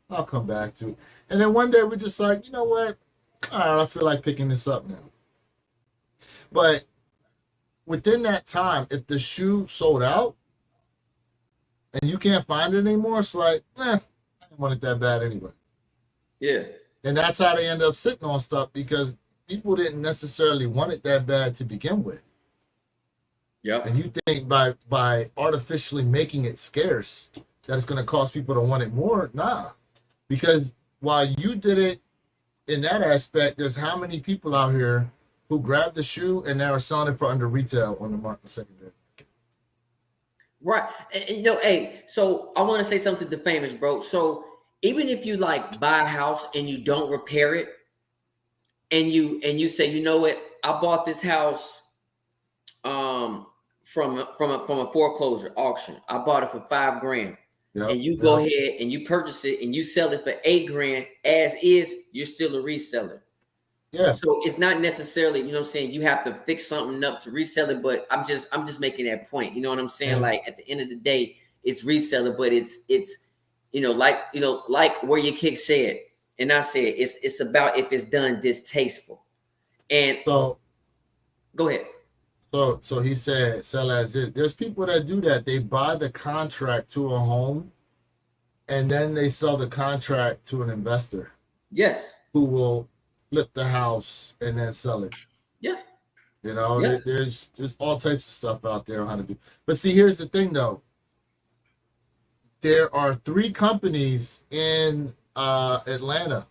I'll come back to it. And then one day we're just like, you know what? All right, I feel like picking this up now. But within that time, if the shoe sold out and you can't find it anymore, it's like, I didn't want it that bad anyway. Yeah. And that's how they end up sitting on stuff, because people didn't necessarily want it that bad to begin with. Yep. And you think by artificially making it scarce that it's going to cause people to want it more? Nah. Because while you did it in that aspect, there's how many people out here who grabbed the shoe and now are selling it for under retail on the market secondary. Right. And, hey, so I want to say something to famous, bro. So even if you like buy a house and you don't repair it, and you say, you know what, I bought this house from a foreclosure auction. I bought it for $5,000. Yep, and you go ahead and you purchase it and you sell it for $8,000 as is, you're still a reseller. Yeah. So it's not necessarily, you know what I'm saying, you have to fix something up to resell it, but I'm just making that point. You know what I'm saying? Yeah. Like at the end of the day, it's reseller, but it's like where your kick said, and I said it's about if it's done distasteful. And So go ahead. So he said, sell as is. There's people that do that. They buy the contract to a home and then they sell the contract to an investor Yes. who will flip the house and then sell it. Yeah. Yeah. There's all types of stuff out there on how to do. But see, here's the thing though. There are 3 companies in Atlanta.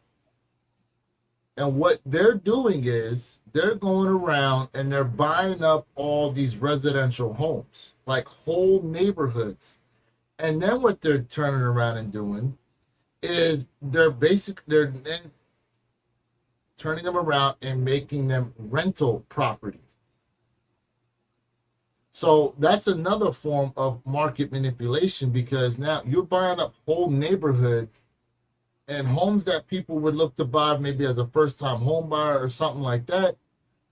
And what they're doing is they're going around and they're buying up all these residential homes, like whole neighborhoods. And then what they're turning around and doing is they're then turning them around and making them rental properties. So that's another form of market manipulation, because now you're buying up whole neighborhoods and homes that people would look to buy maybe as a first-time home buyer or something like that.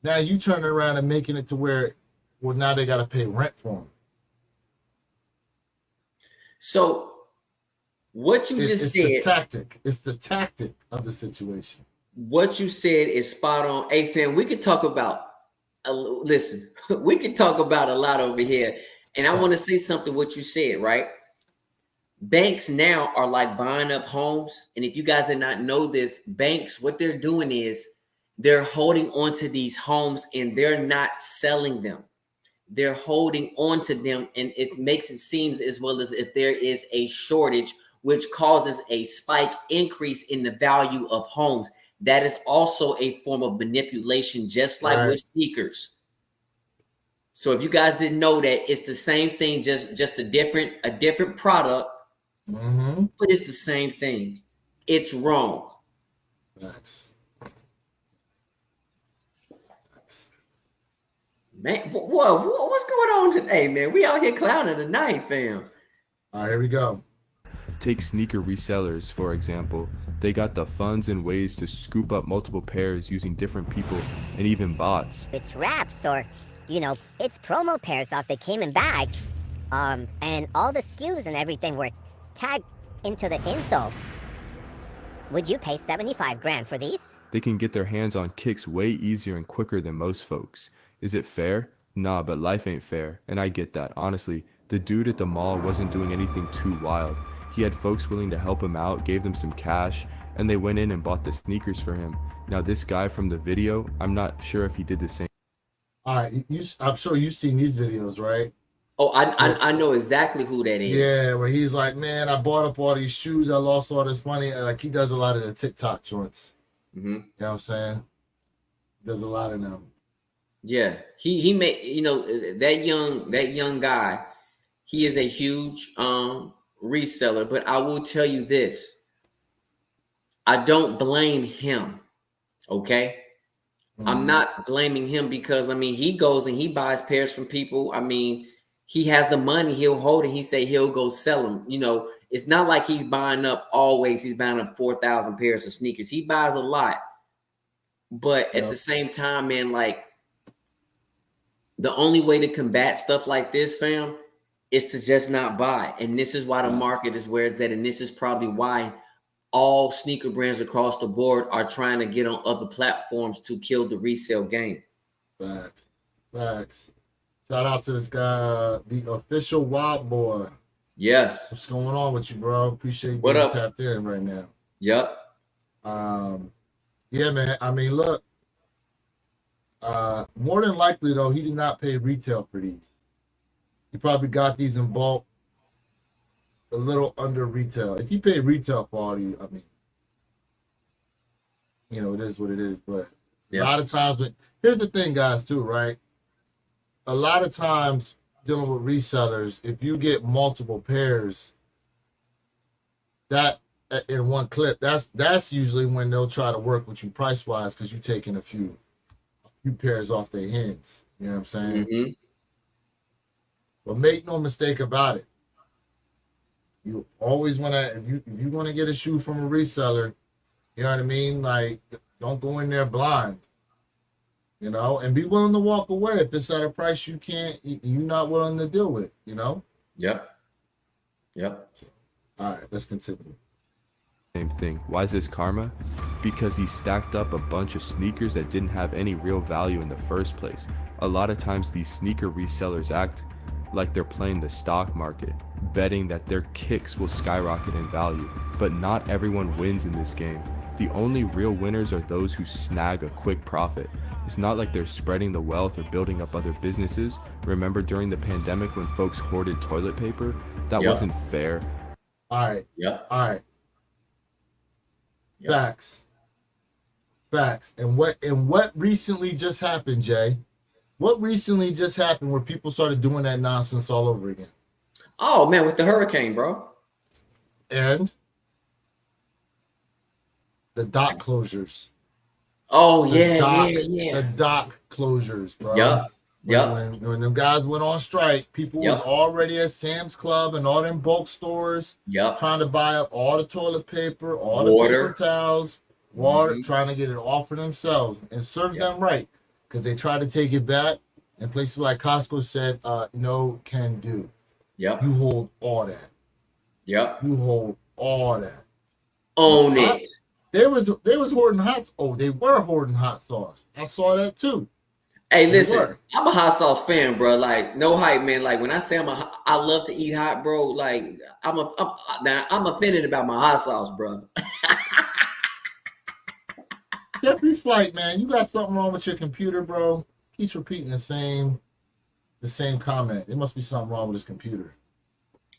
Now you turn it around and making it to where, well, now they got to pay rent for them. So what you just said, It's the tactic of the situation. what you said is spot on. Hey, fam, we could talk about, listen, we could talk about a lot over here. And I want to say something, what you said, right? Banks now are like buying up homes. And if you guys did not know this, banks, what they're doing is they're holding on to these homes and they're not selling them. They're holding on to them, and it makes it seem as well as if there is a shortage, which causes a spike increase in the value of homes. That is also a form of manipulation, just like with sneakers. So if you guys didn't know that, it's the same thing, just a different product. Mm-hmm. But it's the same thing. It's wrong. Facts. Man, whoa, what's going on today, man? We out here clowning tonight, fam. All right, here we go. Take sneaker resellers, for example. They got the funds and ways to scoop up multiple pairs using different people and even bots. It's wraps or, it's promo pairs off that came in bags. And all the SKUs and everything were tagged into the insole. Would you pay $75,000 for these? They can get their hands on kicks way easier and quicker than most folks. Is it fair? Nah, but life ain't fair, and I get that. Honestly, The dude at the mall wasn't doing anything too wild. He had folks willing to help him out, gave them some cash, and they went in and bought the sneakers for him. Now this guy from the video, I'm not sure if he did the same. All right, I'm sure you've seen these videos, right? Oh, I know exactly who that is. Yeah, where he's like, man, I bought up all these shoes, I lost all this money. Like he does a lot of the TikTok joints. Mm-hmm. You know what I'm saying? Does a lot of them. Yeah, he made, you know, that young guy. He is a huge reseller, but I will tell you this: I don't blame him. Okay, I'm not blaming him because I mean he goes and he buys pairs from people. I mean he has the money, he'll hold it. He say he'll go sell them. You know, it's not like he's buying up always. He's buying up 4,000 pairs of sneakers. He buys a lot, but at the same time, man, like. The only way to combat stuff like this, fam, is to just not buy. And this is why the market is where it's at. And this is probably why all sneaker brands across the board are trying to get on other platforms to kill the resale game. Facts. Facts. Shout out to this guy, the official Wild Boy. Yes. What's going on with you, bro? Appreciate you What being up? tapped in right now. Yep. Yeah, man. I mean, look. More than likely though, he did not pay retail for these. He probably got these in bulk, a little under retail. If he paid retail for all these, I mean, you know, it is what it is. But a lot of times, but here's the thing, guys, too, right? A lot of times dealing with resellers, if you get multiple pairs, that in one clip, that's usually when they'll try to work with you price wise because you're taking a few pairs off their hands. You know what I'm saying? Mm-hmm. But make no mistake about it. You always want to, if you want to get a shoe from a reseller, you know what I mean? Like, don't go in there blind. You know, and be willing to walk away if it's at a price you're not willing to deal with. You know? Yep. All right, let's continue. Same thing. Why is this karma? Because he stacked up a bunch of sneakers that didn't have any real value in the first place. A lot of times these sneaker resellers act like they're playing the stock market, betting that their kicks will skyrocket in value. But not everyone wins in this game. The only real winners are those who snag a quick profit. It's not like they're spreading the wealth or building up other businesses. Remember during the pandemic when folks hoarded toilet paper? That wasn't fair. All right. Yep. All right. Facts. And what recently just happened, Jay? What recently just happened where people started doing that nonsense all over again? Oh man, with the hurricane, bro. And the dock closures. Oh The yeah. The dock closures, bro. Yep. When them guys went on strike, people was already at Sam's Club and all them bulk stores trying to buy up all the toilet paper, all the paper towels, water, trying to get it all for themselves and serve them right. Because they tried to take it back, and places like Costco said, no can do. Yep. You hold all that. Yep. You hold all that. Own it. They was hoarding they were hoarding hot sauce. I saw that too. Hey, listen, I'm a hot sauce fan, bro. Like, no hype, man. Like, when I say I love to eat hot, bro. Like, I'm offended about my hot sauce, bro. Jeffrey Flight, man, you got something wrong with your computer, bro. Keeps repeating the same comment. There must be something wrong with his computer.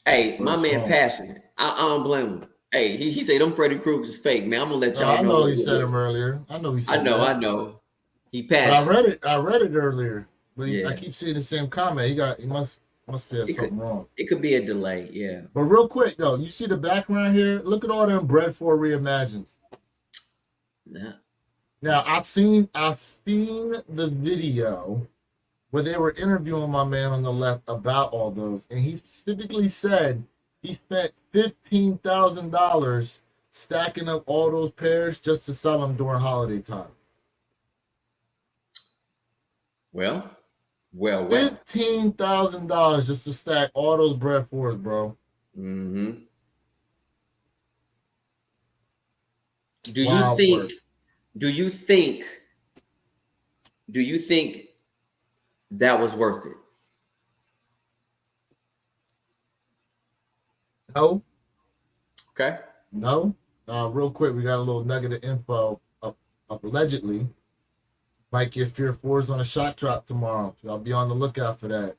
Hey, my man, passionate. I don't blame him. Hey, he said them Freddy Krueger's fake, man. I'm gonna let y'all know. I know he said him earlier. I know he said. I know. He passed. I read it earlier, but I keep seeing the same comment. He must have something wrong. It could be a delay, yeah. But real quick though, you see the background here? Look at all them Bread for Reimagines. Yeah. Now I've seen the video where they were interviewing my man on the left about all those, and he specifically said he spent $15,000 stacking up all those pairs just to sell them during holiday time. Well. $15,000 just to stack all those Bread fours, bro. Mm-hmm. Do you think that was worth it? No, Okay. no. Real quick, we got a little nugget of info. Up allegedly, might get Fear Fours on a shot drop tomorrow. I'll be on the lookout for that.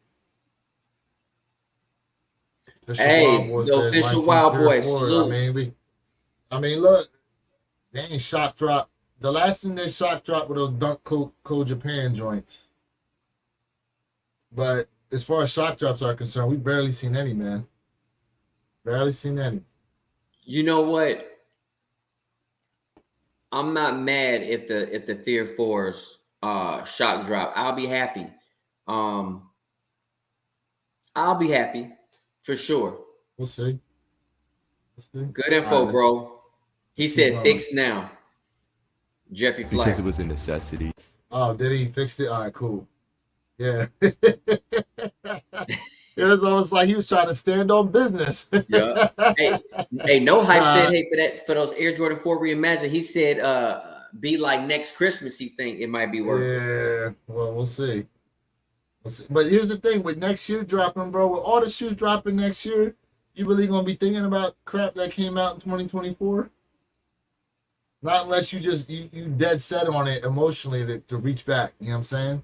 Official Wild Hey, Boy the says, "Might official see Wild Fear Boy, Fours." I salute. mean, look, they ain't shot drop. The last thing they shot drop were those Dunk Code Japan joints. But as far as shock drops are concerned, we barely seen any, man. Barely seen any. You know what? I'm not mad if the Fear Force shock drop. I'll be happy. Um, I'll be happy for sure. We'll see. We'll see. Good All right, info, bro. He let's keep said going. fix now. Jeffrey because it Flair. was a necessity. Oh, did he fix it? All right, cool. Yeah. It was almost like he was trying to stand on business. Yeah. Hey, no hype said, Nah, hey, for those Air Jordan 4 reimagined, he said be like next Christmas, he think it might be worth it. yeah. Well, we'll see. We'll see. But here's the thing: with next year dropping, bro, with all the shoes dropping next year, you really gonna be thinking about crap that came out in 2024? Not unless you dead set on it emotionally to reach back. You know what I'm saying?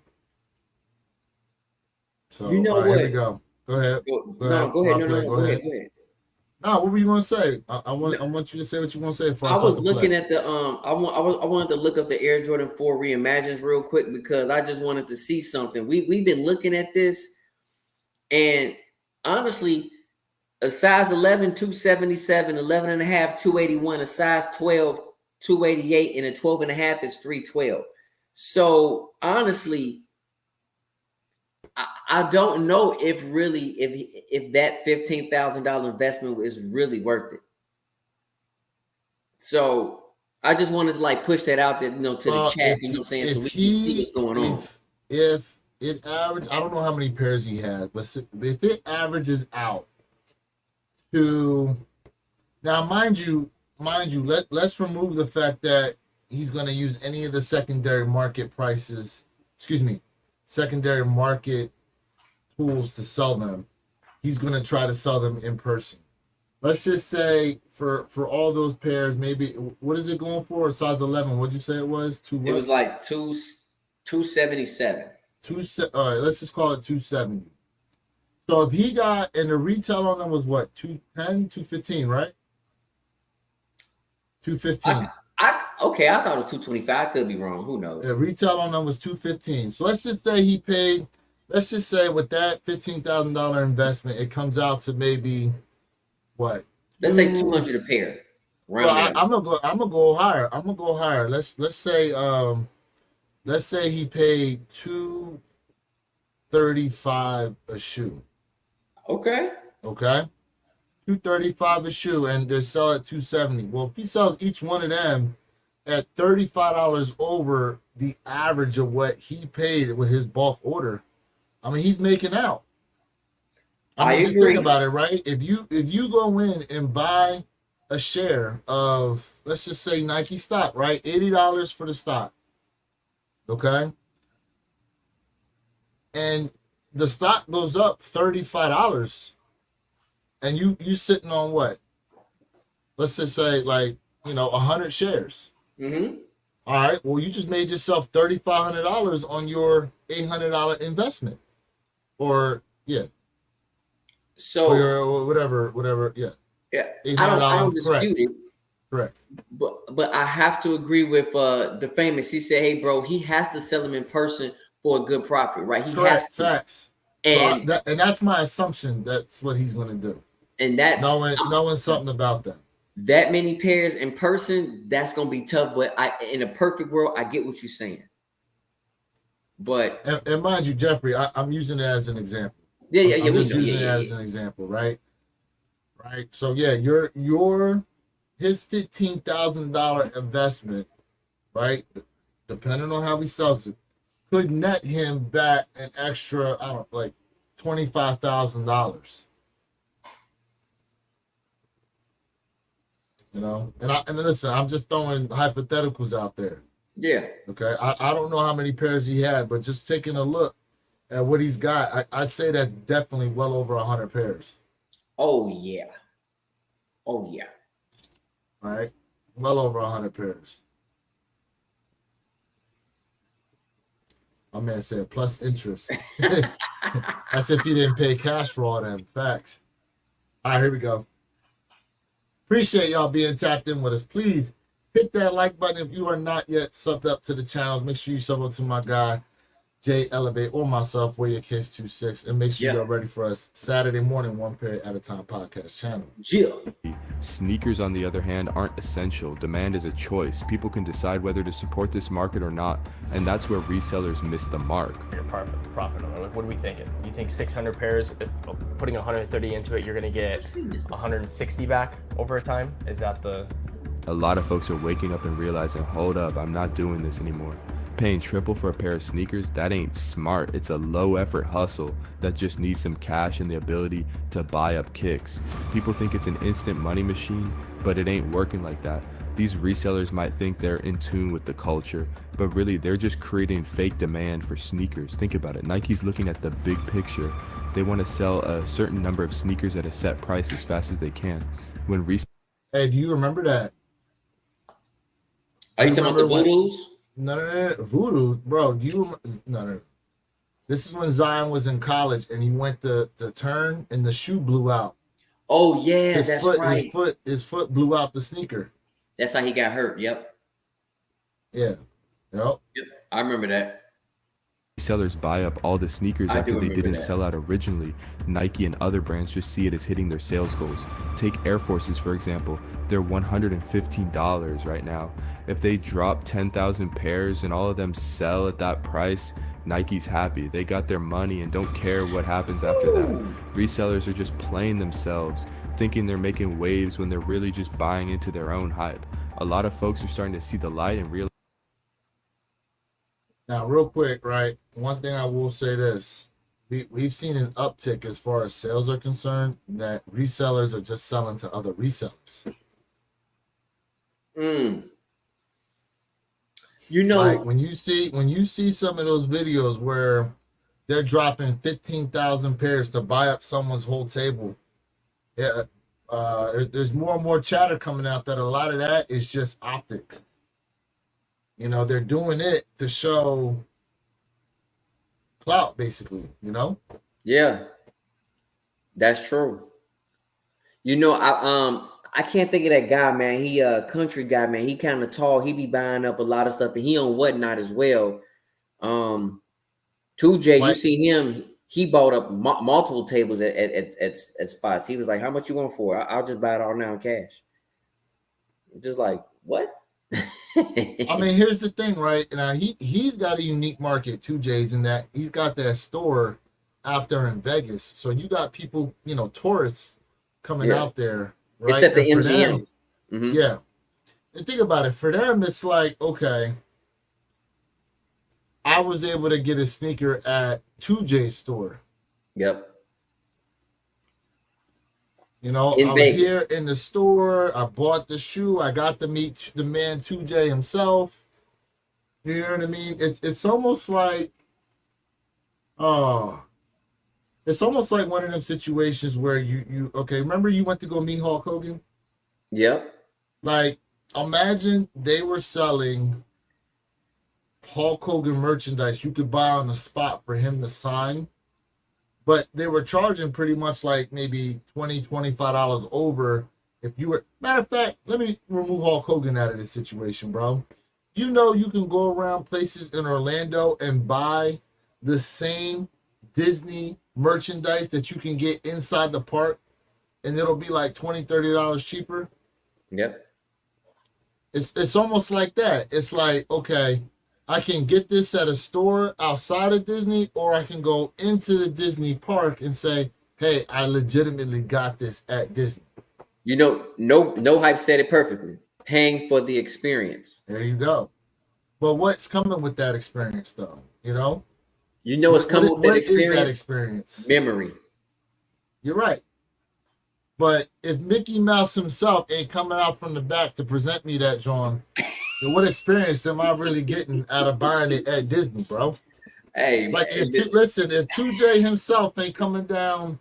So, You know all right, here we what? go. Go ahead. Go No, ahead. go ahead. Far No, play. no, Go go ahead, ahead. go ahead. No, what were you gonna say? I No, want you to say what you want to say before I I start was the play. looking at the I wanted to look up the Air Jordan 4 reimagines real quick because I just wanted to see something. We've been looking at this, and honestly, a size 11, 277, 11 and a half, 281, a size 12, 288, and a 12 and a half is 312. So honestly, I don't know if really if that $15,000 investment is really worth it. So I just wanted to like push that out there, to the Well, chat, you know what I'm saying, so we can see what's going on. if it average, I don't know how many pairs he has, but if it averages out to now, let's remove the fact that he's going to use any of the secondary market prices. Excuse me, secondary market tools to sell them. He's going to try to sell them in person. Let's just say for all those pairs, maybe what is it going for? A size 11. What'd you say it was? Two It what? was like 277. All right, let's just call it 270. So if he got, and the retail on them was what, 210, 215, right? 215. Okay, I thought it was 225. I could be wrong. Who knows? Yeah, retail on them was 215. So let's just say he paid, let's just say with that $15,000 investment, it comes out to maybe what? Let's say 200 a pair. Well, Round it up. I'm gonna go higher. I'm gonna go higher. Let's say he paid 235 a shoe. Okay. Okay? 235 a shoe, and they sell at 270. Well, if he sells each one of them at $35 over the average of what he paid with his bulk order, I mean he's making out. I Just think agree. about it, right? If you go in and buy a share of, let's just say, Nike stock, right? $80 for the stock. Okay? And the stock goes up $35, and you sitting on what? Let's just say, like, 100 shares. Mm-hmm. All right. Well, you just made yourself $3,500 on your $800 investment, or yeah, or So your whatever. Yeah, yeah, $800. I don't Correct. dispute it, Correct. but I have to agree with the famous. He said, "Hey, bro, he has to sell them in person for a good profit, right? He has Correct. to." Facts. And And that's my assumption. That's what he's going to do. that's Knowing something about them. that many pairs in person. That's gonna be tough. But in a perfect world, I get what you're saying. But And mind you, Jeffrey, I'm using it as an example. yeah. I'm We just know. using it as an example, right? Right. So yeah, his $15,000 investment, right? Depending on how he sells it, could net him back an extra, I don't know, like $25,000. And listen, I'm just throwing hypotheticals out there. Yeah. Okay, I don't know how many pairs he had, but just taking a look at what he's got, I'd say that's definitely well over 100 pairs. Oh yeah. Oh yeah. right? Well over 100 pairs. My man said plus interest. That's if you didn't pay cash for all them. Facts. All right, here we go. Appreciate y'all being tapped in with us. Please hit that like button if you are not yet subbed up to the channels. Make sure you sub up to my guy, Jay Elevate, or myself, Warrior Case 26, and make sure Yeah. you're ready for us Saturday morning, one pair at a time podcast channel. Jill. Sneakers, on the other hand, aren't essential. Demand is a choice. People can decide whether to support this market or not, and that's where resellers miss the mark. Your profit on it. What are we thinking? You think 600 pairs, if putting 130 into it, you're gonna get 160 back over time? Is that the? A lot of folks are waking up and realizing, hold up, I'm not doing this anymore. Paying triple for a pair of sneakers, that ain't smart. It's a low effort hustle that just needs some cash and the ability to buy up kicks. People think it's an instant money machine, but it ain't working like that. These resellers might think they're in tune with the culture, but really they're just creating fake demand for sneakers. Think about it. Nike's looking at the big picture. They want to sell a certain number of sneakers at a set price as fast as they can. When Hey, do you remember that? Are you talking about the Remember when- Voodoos? No. Voodoo, bro. Do you no. This is when Zion was in college and he went to turn and the shoe blew out. Oh yeah, that's right. His foot blew out the sneaker. That's how he got hurt. Yep. Yeah. Yep. I remember that. sellers buy up all the sneakers I after do they remember didn't that. sell out originally, Nike and other brands just see it as hitting their sales goals. Take Air Forces for example, they're $115 right now. If they drop 10,000 pairs and all of them sell at that price, Nike's happy. They got their money and don't care what happens after that. Resellers are just playing themselves, thinking they're making waves when they're really just buying into their own hype. A lot of folks are starting to see the light and realize. Now, real quick, right? One thing I will say this. We've seen an uptick as far as sales are concerned, that resellers are just selling to other resellers. You know, Like when you see some of those videos where they're dropping 15,000 pairs to buy up someone's whole table, yeah, there's more and more chatter coming out that a lot of that is just optics. You know, they're doing it to show clout, basically, you know? yeah, that's true. You know, I can't think of that guy, man. He country guy, man. He kind of tall. He be buying up a lot of stuff, and he on Whatnot as well. 2J, you see him? He bought up multiple tables at spots. He was like, "How much you want for it? I'll just buy it all now in cash." Just like what? I mean, here's the thing, right? Now he's got a unique market, 2J's, in that he's got that store out there in Vegas. So you got people, you know, tourists coming out there, right? It's at the And for MGM. them, yeah. And think about it. For them, it's like, okay, I was able to get a sneaker at 2J's store. Yep. You know, In I Vegas. was here in the store. I bought the shoe. I got to meet the man 2J himself. You know what I mean? It's almost like, it's almost like one of them situations where you okay. Remember you went to go meet Hulk Hogan? Yep. Like, imagine they were selling Hulk Hogan merchandise you could buy on the spot for him to sign, but they were charging pretty much like maybe $20-$25 over if you were. Matter of fact, let me remove Hulk Hogan out of this situation, bro. You know, you can go around places in Orlando and buy the same Disney merchandise that you can get inside the park, and it'll be like $20-$30 cheaper. Yep. It's almost like that. It's like, okay, I can get this at a store outside of Disney, or I can go into the Disney park and say, hey, I legitimately got this at Disney. You know, no hype said it perfectly. Paying for the experience. There you go. But what's coming with that experience, though? You know? You know what's coming with that What is experience? that experience? Memory. You're right. But if Mickey Mouse himself ain't coming out from the back to present me that, John, then what experience am I really getting out of buying it at Disney, bro? Hey, Like, man, if 2J himself ain't coming down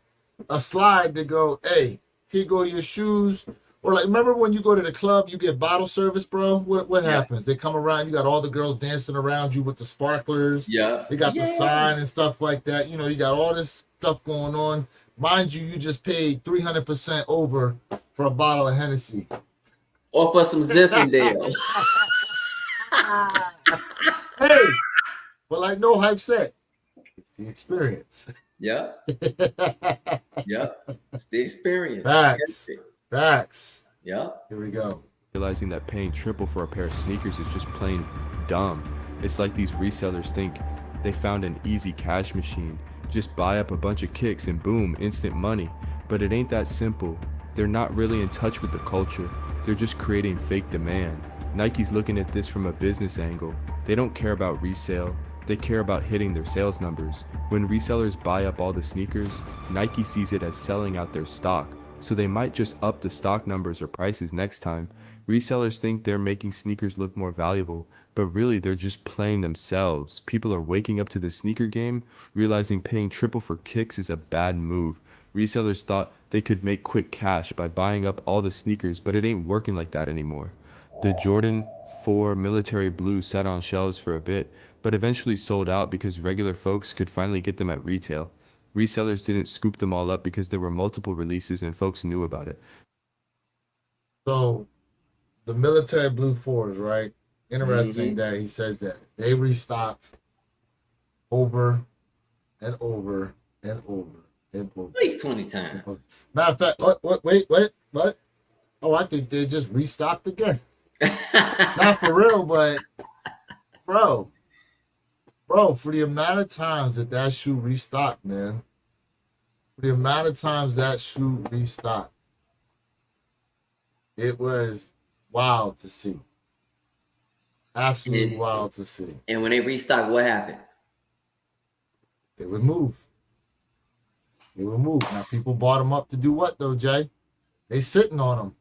a slide to go, hey, here go your shoes, Or like, remember when you go to the club, you get bottle service, bro? What Yeah. happens? They come around, you got all the girls dancing around you with the sparklers. Yeah. They got the Yeah. sign and stuff like that. You know, you got all this stuff going on. Mind you, you just paid 300% over for a bottle of Hennessy. Or for some Zinfandel. Hey, but like no hype set, it's the experience. Yeah. Yeah. It's the experience. Facts. Facts. Yeah. Here we go. Realizing that paying triple for a pair of sneakers is just plain dumb. It's like these resellers think they found an easy cash machine. Just buy up a bunch of kicks and boom, instant money. But it ain't that simple. They're not really in touch with the culture. They're just creating fake demand. Nike's looking at this from a business angle. They don't care about resale. They care about hitting their sales numbers. When resellers buy up all the sneakers, Nike sees it as selling out their stock. So they might just up the stock numbers or prices next time. Resellers think they're making sneakers look more valuable, but really they're just playing themselves. People are waking up to the sneaker game, realizing paying triple for kicks is a bad move. Resellers thought they could make quick cash by buying up all the sneakers, but it ain't working like that anymore. The Jordan 4 military blue sat on shelves for a bit, but eventually sold out because regular folks could finally get them at retail. Resellers didn't scoop them all up because there were multiple releases and folks knew about it. So the military blue fours, right? Interesting Mhm. that he says that they restocked over and over and over and over. At least 20 times. Matter of fact, what? Oh, I think they just restocked again. Not for real, but bro, for the amount of times that shoe restocked, man. For the amount of times that shoe restocked, it was wild to see. Absolutely wild to see. And when they restock, what happened? They would move. Now people bought them up to do what though, Jay? They sitting on them.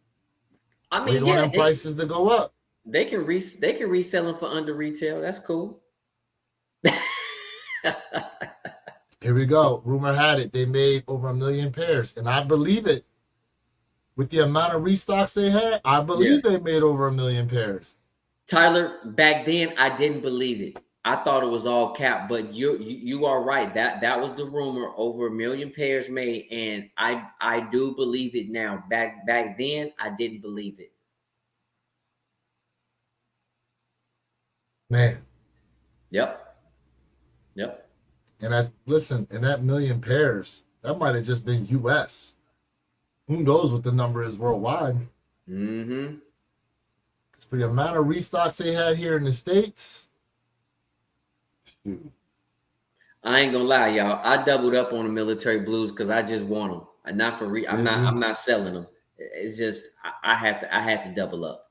I mean, Waiting on them prices to go up. They can resell them for under retail. That's cool. Here we go. Rumor had it they made over 1 million pairs, and I believe it. With the amount of restocks they had, I believe they made over 1 million pairs. Tyler, back then I didn't believe it. I thought it was all cap, but you are right. That was the rumor, over 1 million pairs made, and I do believe it now. Back then I didn't believe it. Man. Yep. And listen, in that 1 million pairs, that might have just been US. Who knows what the number is worldwide? Mm-hmm. For the amount of restocks they had here in the States. Shoot. I ain't gonna lie, y'all. I doubled up on the military blues because I just want them. And not for I'm not selling them. It's just I had to double up.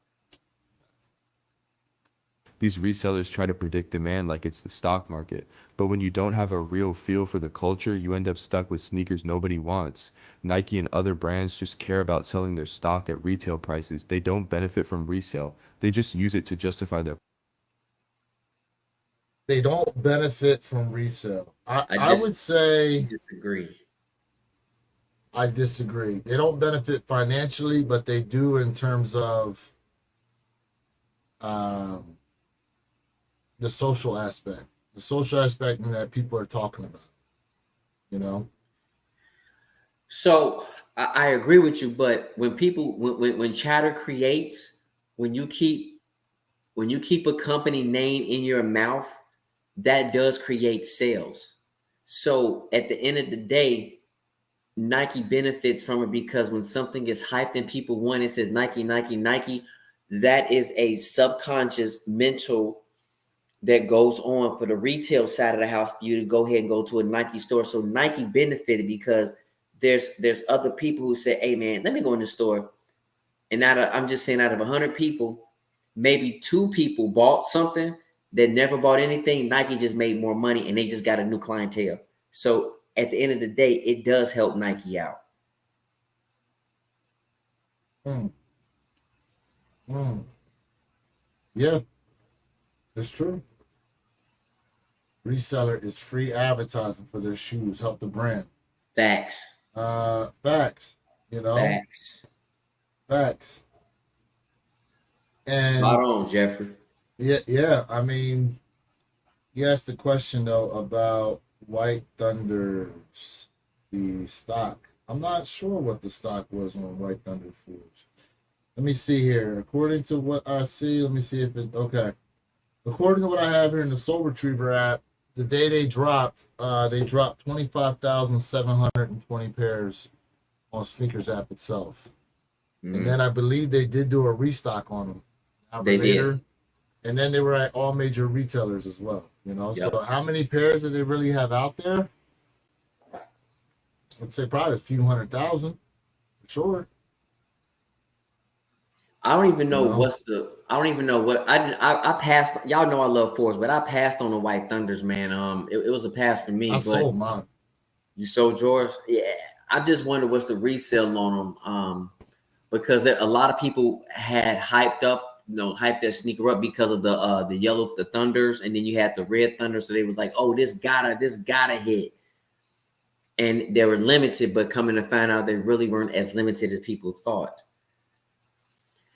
These resellers try to predict demand like it's the stock market, but when you don't have a real feel for the culture, you end up stuck with sneakers nobody wants. Nike and other brands just care about selling their stock at retail prices. They don't benefit from resale. They just use it to justify their. They don't benefit from resale. I would say disagree. I disagree. They don't benefit financially, but they do in terms of the social aspect. The social aspect that people are talking about. You know? So I agree with you, but when people when chatter creates, when you keep a company name in your mouth, that does create sales. So at the end of the day, Nike benefits from it because when something is hyped and people want it, says Nike, Nike, Nike, that is a subconscious mental that goes on for the retail side of the house for you to go ahead and go to a Nike store. So Nike benefited because there's other people who say, hey man, let me go in the store. And I'm just saying out of 100 people, maybe 2 people bought something that never bought anything. Nike just made more money and they just got a new clientele. So at the end of the day, it does help Nike out. Yeah, it's true. Reseller is free advertising for their shoes. Help the brand. Facts. Facts. You know. Facts. Facts. And Spot on, Jeffrey. yeah. I mean, you asked the question though about White Thunder's the stock. I'm not sure what the stock was on White Thunder Foods. Let me see here. According to what I see, let me see if it okay. According to what I have here in the Soul Retriever app, the day they dropped 25,720 pairs on Sneakers app itself. And then I believe they did do a restock on them. They did. And then they were at all major retailers as well. You know, Yep. so how many pairs do they really have out there? I'd say probably a few 100,000 for sure. I don't even know No. I don't even know what I passed. Y'all know I love fours, but I passed on the White Thunders, man. It was a pass for me. I But sold mine. you sold yours? Yeah. I just wonder what's the resale on them. Because a lot of people had hyped that sneaker up because of the Thunders, and then you had the red Thunder. So they was like, oh, this gotta hit. And they were limited, but coming to find out they really weren't as limited as people thought.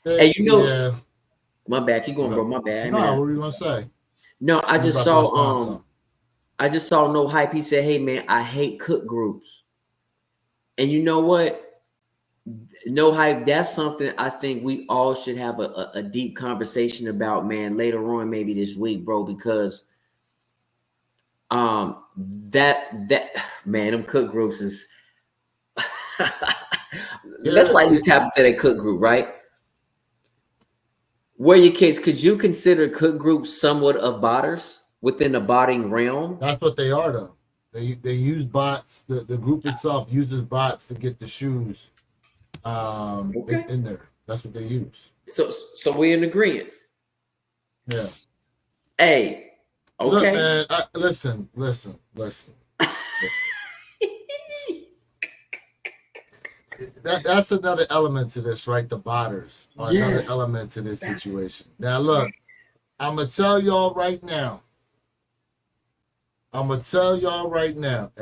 Hey, Yeah. my bad. Keep going, bro. My bad. No, what were you gonna say? No, I You just about to respond to saw something. I just saw No Hype. He said, hey man, I hate cook groups. And you know what? No Hype, that's something I think we all should have a deep conversation about, man, later on, maybe this week, bro, because that man, them cook groups is let's lightly tap into that cook group, right? Where your case, could you consider cook groups somewhat of botters within the botting realm? That's what they are though. They use bots. The group itself uses bots to get the shoes Okay. in there. That's what they use. So we're in agreement. Yeah. Hey, Look, okay. man, listen. That's another element to this, right? The botters are another element to this situation. Now, look, I'm gonna tell y'all right now, and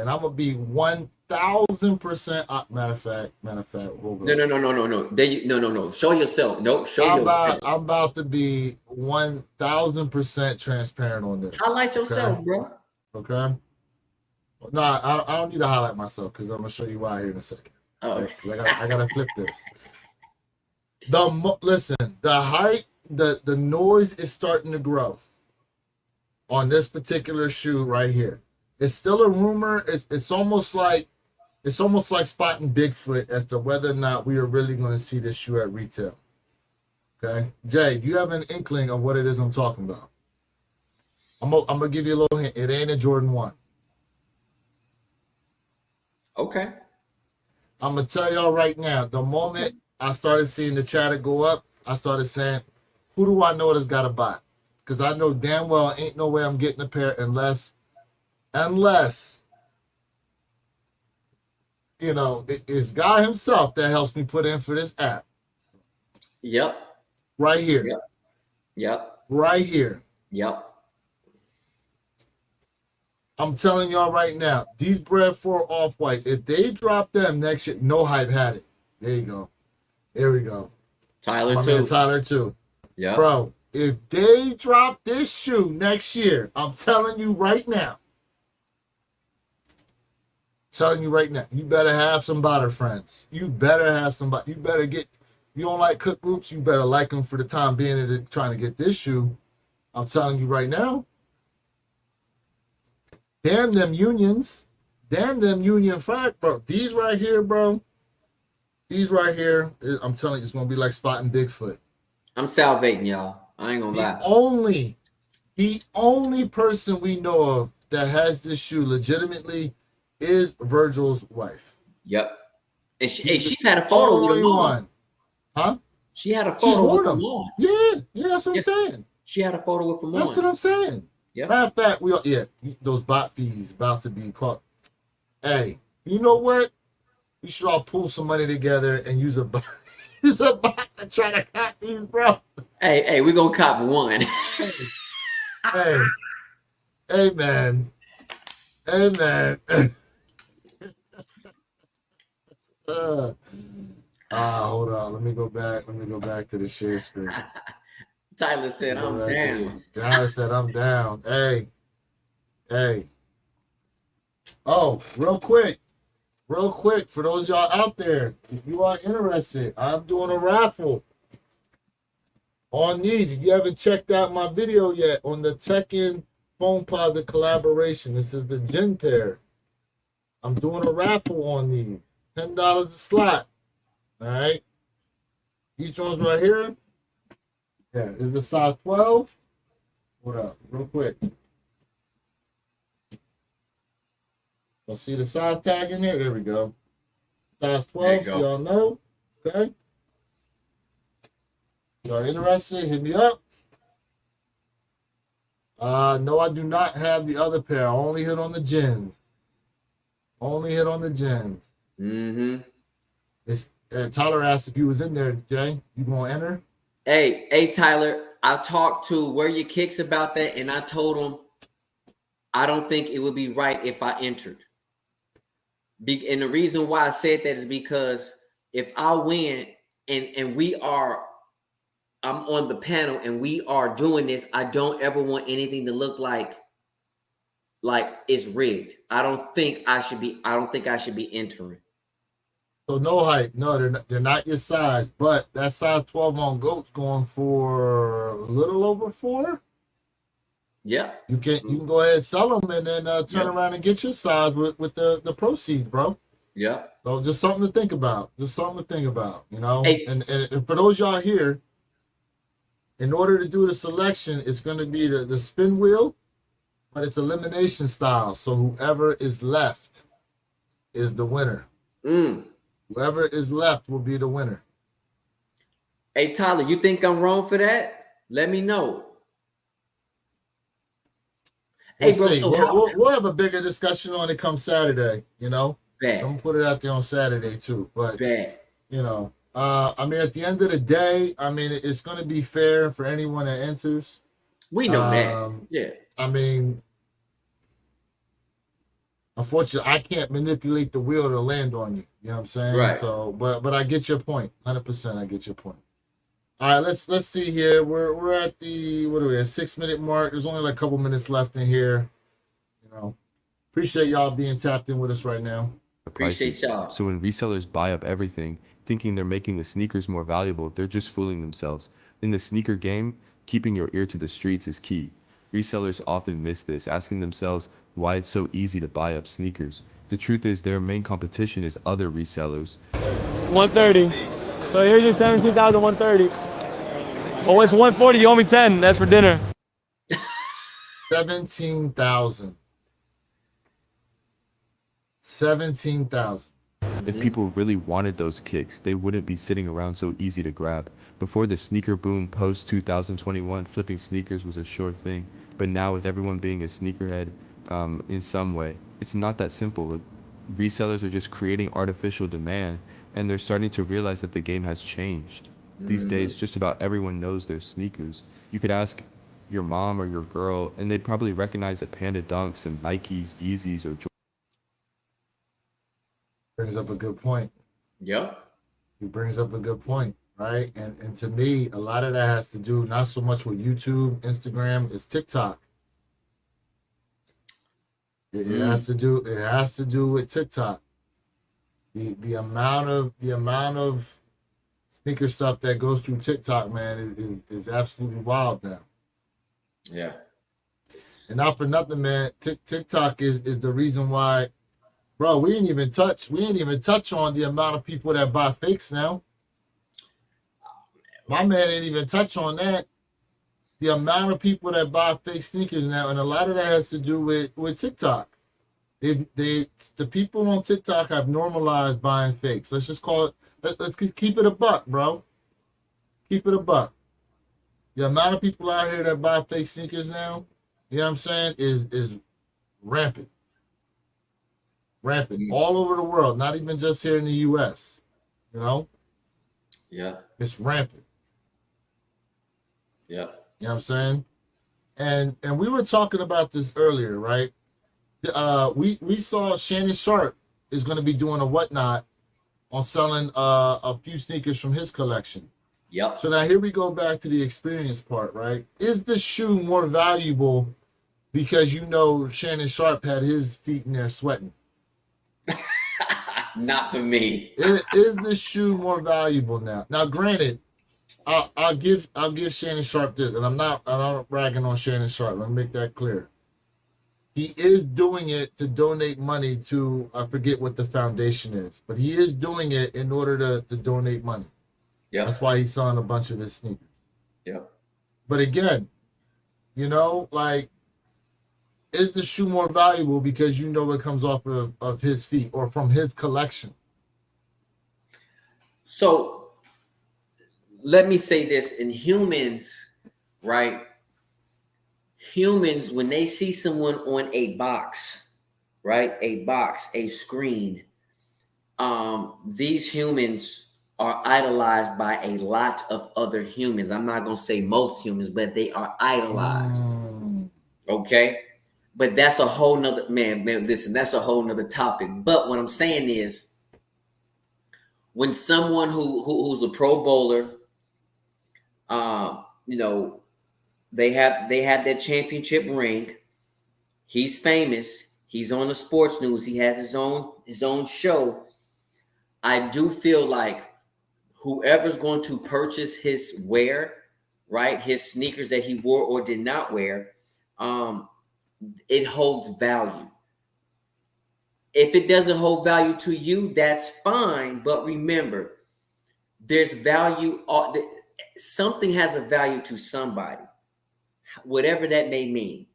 I'm gonna be 1,000%. Matter of fact, hold on. No. Show yourself. No, show yourself. I'm about to be 1,000% transparent on this. Highlight yourself, bro. Okay. No, I don't need to highlight myself because I'm gonna show you why here in a second. Oh, Okay? I gotta flip this. Listen, the height, the noise is starting to grow on this particular shoe right here. It's still a rumor. It's almost like spotting Bigfoot as to whether or not we are really going to see this shoe at retail. Okay, Jay, do you have an inkling of what it is I'm talking about? I'm gonna give you a little hint. It ain't a Jordan 1. okay. I'm gonna tell y'all right now. The moment I started seeing the chatter go up, I started saying, "Who do I know that's got a bot?" Because I know damn well ain't no way I'm getting a pair unless you know it's God himself that helps me put in for this app. Yep. Right here. Yep. Right here. Yep. I'm telling y'all right now, these Bread 4 Off-White, if they drop them next year, No Hype had it. There you go. There we go. Tyler My too. man Tyler too. Yeah. Bro, if they drop this shoe next year, I'm telling you right now. You better have some botter friends. You better have somebody. You better get, you don't like cook groups, you better like them for the time being that they're trying to get this shoe. I'm telling you right now. Damn them unions. Damn them union frack, bro. These right here, bro. These right here, I'm telling you, it's going to be like spotting Bigfoot. I'm salivating, y'all. I ain't gonna lie. The only person we know of that has this shoe legitimately is Virgil's wife. Yep. And she had a photo with him on. Huh? She had a She's photo worn with him them. on. Yeah, that's what I'm saying. She had a photo with him on. That's what I'm saying. Yep. Matter of fact, those bot fees about to be caught. Hey, you know what? We should all pull some money together and use a bot to try to cop these, bro. Hey, we're gonna cop one. Hey, man. Hold on. Let me go back. Let me go back to the share screen. Tyler said, Go "I'm back to down." Dallas said, I'm down. Hey, hey. Oh, real quick, for those y'all out there, if you are interested, I'm doing a raffle on these. If you haven't checked out my video yet on the Tekken Phone Posit collaboration, this is the Gen pair. I'm doing a raffle on these. $10 a slot. All right. These ones right here. Yeah, is the size 12. What up? Real quick. You'll see the size tag in there. There we go. Size 12, so y'all know. Okay. Y'all interested? Hit me up. No, I do not have the other pair. I only hit on the gens. Only hit on the gens. Mm-hmm. It's Tyler asked if you was in there, Jay. You gonna enter? Hey, Tyler. I talked to Where Your Kicks about that, and I told him I don't think it would be right if I entered. And the reason why I said that is because if I win and I'm on the panel and we are doing this, I don't ever want anything to look like it's rigged. I don't think I should be entering. So no hype. No, they're not your size, but that size 12 on goat's going for a little over 4. Yeah. You can go ahead and sell them and then turn around and get your size with the proceeds, bro. Yeah. So just something to think about. Just something to think about, you know. Hey. And for those y'all here, in order to do the selection, it's going to be the spin wheel, but it's elimination style. So whoever is left is the winner. Whoever is left will be the winner. Hey, Tyler, you think I'm wrong for that? Let me know. We'll see. We'll have a bigger discussion on it come Saturday, you know. Bad. I'm gonna put it out there on Saturday too. But Bad. you know, I mean, at the end of the day, I mean, it's going to be fair for anyone that enters. We know that. Yeah. I mean, unfortunately, I can't manipulate the wheel to land on you. You know what I'm saying? Right. So, but I get your point. 100%, I get your point. All right, let's see here. We're at the 6-minute mark. There's only like a couple minutes left in here. You know, appreciate y'all being tapped in with us right now. Appreciate y'all. So when resellers buy up everything, thinking they're making the sneakers more valuable, they're just fooling themselves. In the sneaker game, keeping your ear to the streets is key. Resellers often miss this, asking themselves why it's so easy to buy up sneakers. The truth is their main competition is other resellers. 130. So here's your 17,130. Oh, it's 140. You owe me 10. That's for dinner. 17,000. 17,000. If people really wanted those kicks, they wouldn't be sitting around so easy to grab. Before the sneaker boom post 2021, flipping sneakers was a sure thing. But now with everyone being a sneakerhead in some way, it's not that simple. Resellers are just creating artificial demand, and they're starting to realize that the game has changed. These days, just about everyone knows their sneakers. You could ask your mom or your girl, and they'd probably recognize the Panda Dunks and Nikes, Yeezys, or Jordans. Brings up a good point. Yep. He brings up a good point, right? And to me, a lot of that has to do not so much with YouTube, Instagram, it's TikTok. It has to do with TikTok. The amount of sneaker stuff that goes through TikTok, man, is absolutely wild now. Yeah. And not for nothing, man. TikTok is the reason why, bro. We ain't even touch on the amount of people that buy fakes now. My man ain't even touch on that. The amount of people that buy fake sneakers now, and a lot of that has to do with TikTok. The people on TikTok have normalized buying fakes. Let's just call it. Let's keep it a buck, bro. Keep it a buck. The amount of people out here that buy fake sneakers now, you know what I'm saying, is rampant. Rampant all over the world, not even just here in the U.S. You know? Yeah. It's rampant. Yeah. You know what I'm saying? And we were talking about this earlier, right? We saw Shannon Sharp is going to be doing a whatnot on selling a few sneakers from his collection. Yep. So now here we go back to the experience part, right? Is the shoe more valuable because you know Shannon Sharp had his feet in there sweating? Not for me. Is the shoe more valuable now? Now, granted, I'll give Shannon Sharp this, and I'm not ragging on Shannon Sharp. Let me make that clear. He is doing it to donate money to, I forget what the foundation is, but he is doing it in order to donate money. Yep. That's why he's selling a bunch of his sneakers. Yep. But again, you know, like, is the shoe more valuable because you know it comes off of his feet or from his collection? So let me say this: in humans, right? Humans, when they see someone on a box, right? A screen, these humans are idolized by a lot of other humans. I'm not going to say most humans, but they are idolized. Okay. But that's a whole nother, man, listen, that's a whole nother topic. But what I'm saying is, when someone who's a pro bowler, you know, they have their championship ring. He's famous. He's on the sports news. He has his own show. I do feel like whoever's going to purchase his wear, right, his sneakers that he wore or did not wear, it holds value. If it doesn't hold value to you, that's fine. But remember, there's value. Something has a value to somebody, whatever that may mean.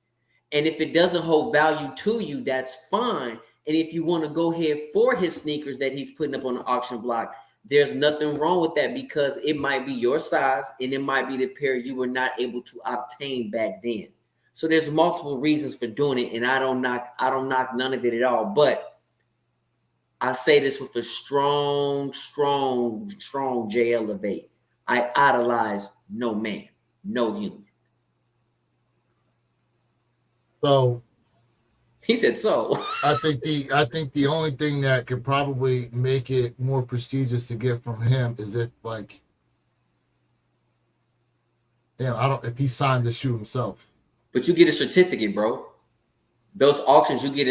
And if it doesn't hold value to you, that's fine. And if you want to go ahead for his sneakers that he's putting up on the auction block, there's nothing wrong with that, because it might be your size and it might be the pair you were not able to obtain back then. So there's multiple reasons for doing it, and I don't knock none of it at all. But I say this with a strong J elevate. I idolize no man, no human. So he said so. I think the only thing that could probably make it more prestigious to get from him is if, like, if he signed the shoe himself. But you get a certificate, bro. Those auctions, you get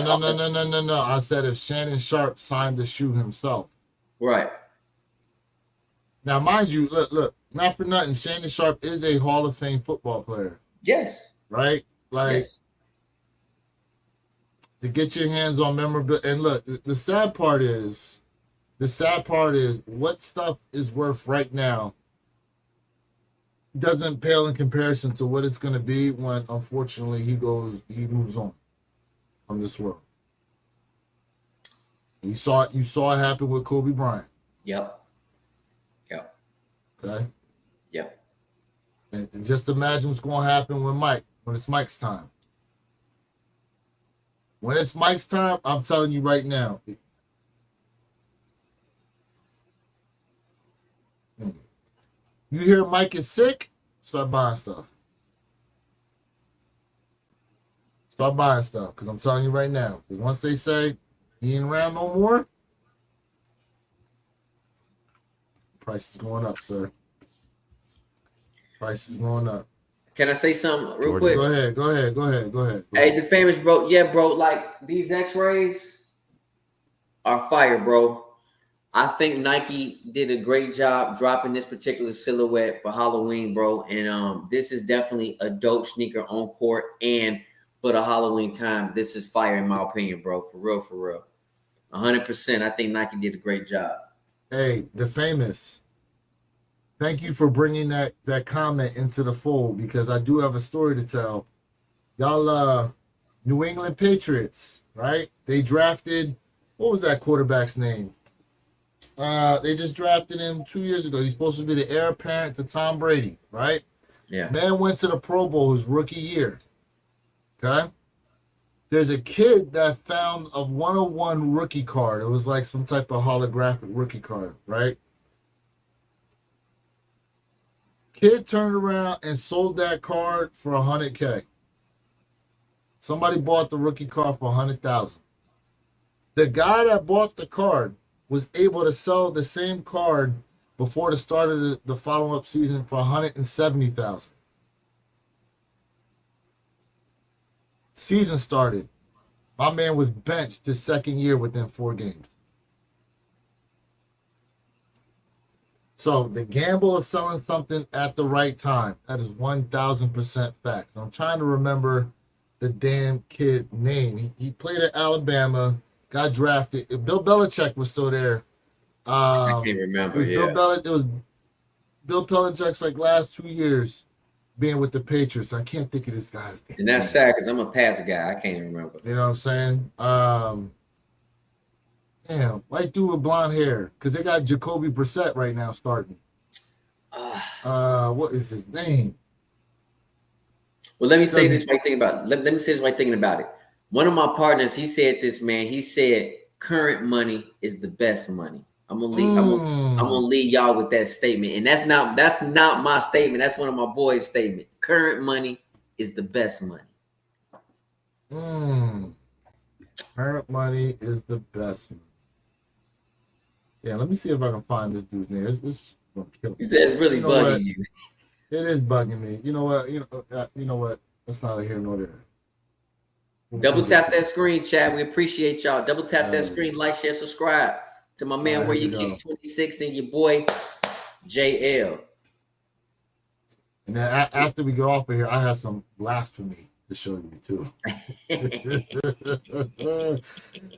No. I said if Shannon Sharp signed the shoe himself. Right. Now, mind you, look, not for nothing, Shannon Sharp is a Hall of Fame football player. Yes. Right? Like, yes. To get your hands on memorabilia. And look, the sad part is what stuff is worth right now doesn't pale in comparison to what it's going to be when, unfortunately, he moves on from this world. You saw it happen with Kobe Bryant. Yep. Okay. Yep. And just imagine what's going to happen when it's Mike's time. When it's Mike's time, I'm telling you right now. You hear Mike is sick, start buying stuff. Start buying stuff, because I'm telling you right now. Because once they say he ain't around no more, price is going up, sir. Price is going up. Can I say something real quick? Go ahead. Hey, the famous bro. Yeah, bro. Like, these X-rays are fire, bro. I think Nike did a great job dropping this particular silhouette for Halloween, bro. And this is definitely a dope sneaker on court, and for the Halloween time, this is fire in my opinion, bro. For real. 100%. I think Nike did a great job. Hey, the famous. Thank you for bringing that comment into the fold, because I do have a story to tell. Y'all, New England Patriots, right? They drafted, what was that quarterback's name? They just drafted him 2 years ago. He's supposed to be the heir apparent to Tom Brady, right? Yeah. Man went to the Pro Bowl his rookie year. Okay? There's a kid that found a 101 rookie card. It was like some type of holographic rookie card, right? Kid turned around and sold that card for $100K. Somebody bought the rookie card for $100,000. The guy that bought the card was able to sell the same card before the start of the follow-up season for 170,000. Season started. My man was benched his second year within 4 games. So the gamble of selling something at the right time, that is 1,000% fact. I'm trying to remember the damn kid's name. He played at Alabama, got drafted. If Bill Belichick was still there. I can't remember. It was Bill Belichick's like last 2 years being with the Patriots. I can't think of this guy's name. And that's sad because I'm a Pats guy. I can't remember. You know what I'm saying? Damn, white dude with blonde hair. Because they got Jacoby Brissett right now starting. What is his name? Well, let me say this while thinking about it. Let me say this while thinking about it. One of my partners, he said this, man. He said current money is the best money. I'm gonna leave y'all with that statement. And that's not my statement. That's one of my boys' statement. Current money is the best money. Current money is the best money. Yeah, let me see if I can find this dude's name. It's gonna kill me. He said it's really bugging you. It is bugging me. You know what? You know what? That's neither here nor there. Double tap that screen, chat. We appreciate y'all. Double tap that screen, like, share, subscribe to my man Where You Kicks 26 and your boy JL. And then after we get off of here, I have some blasphemy to show you too.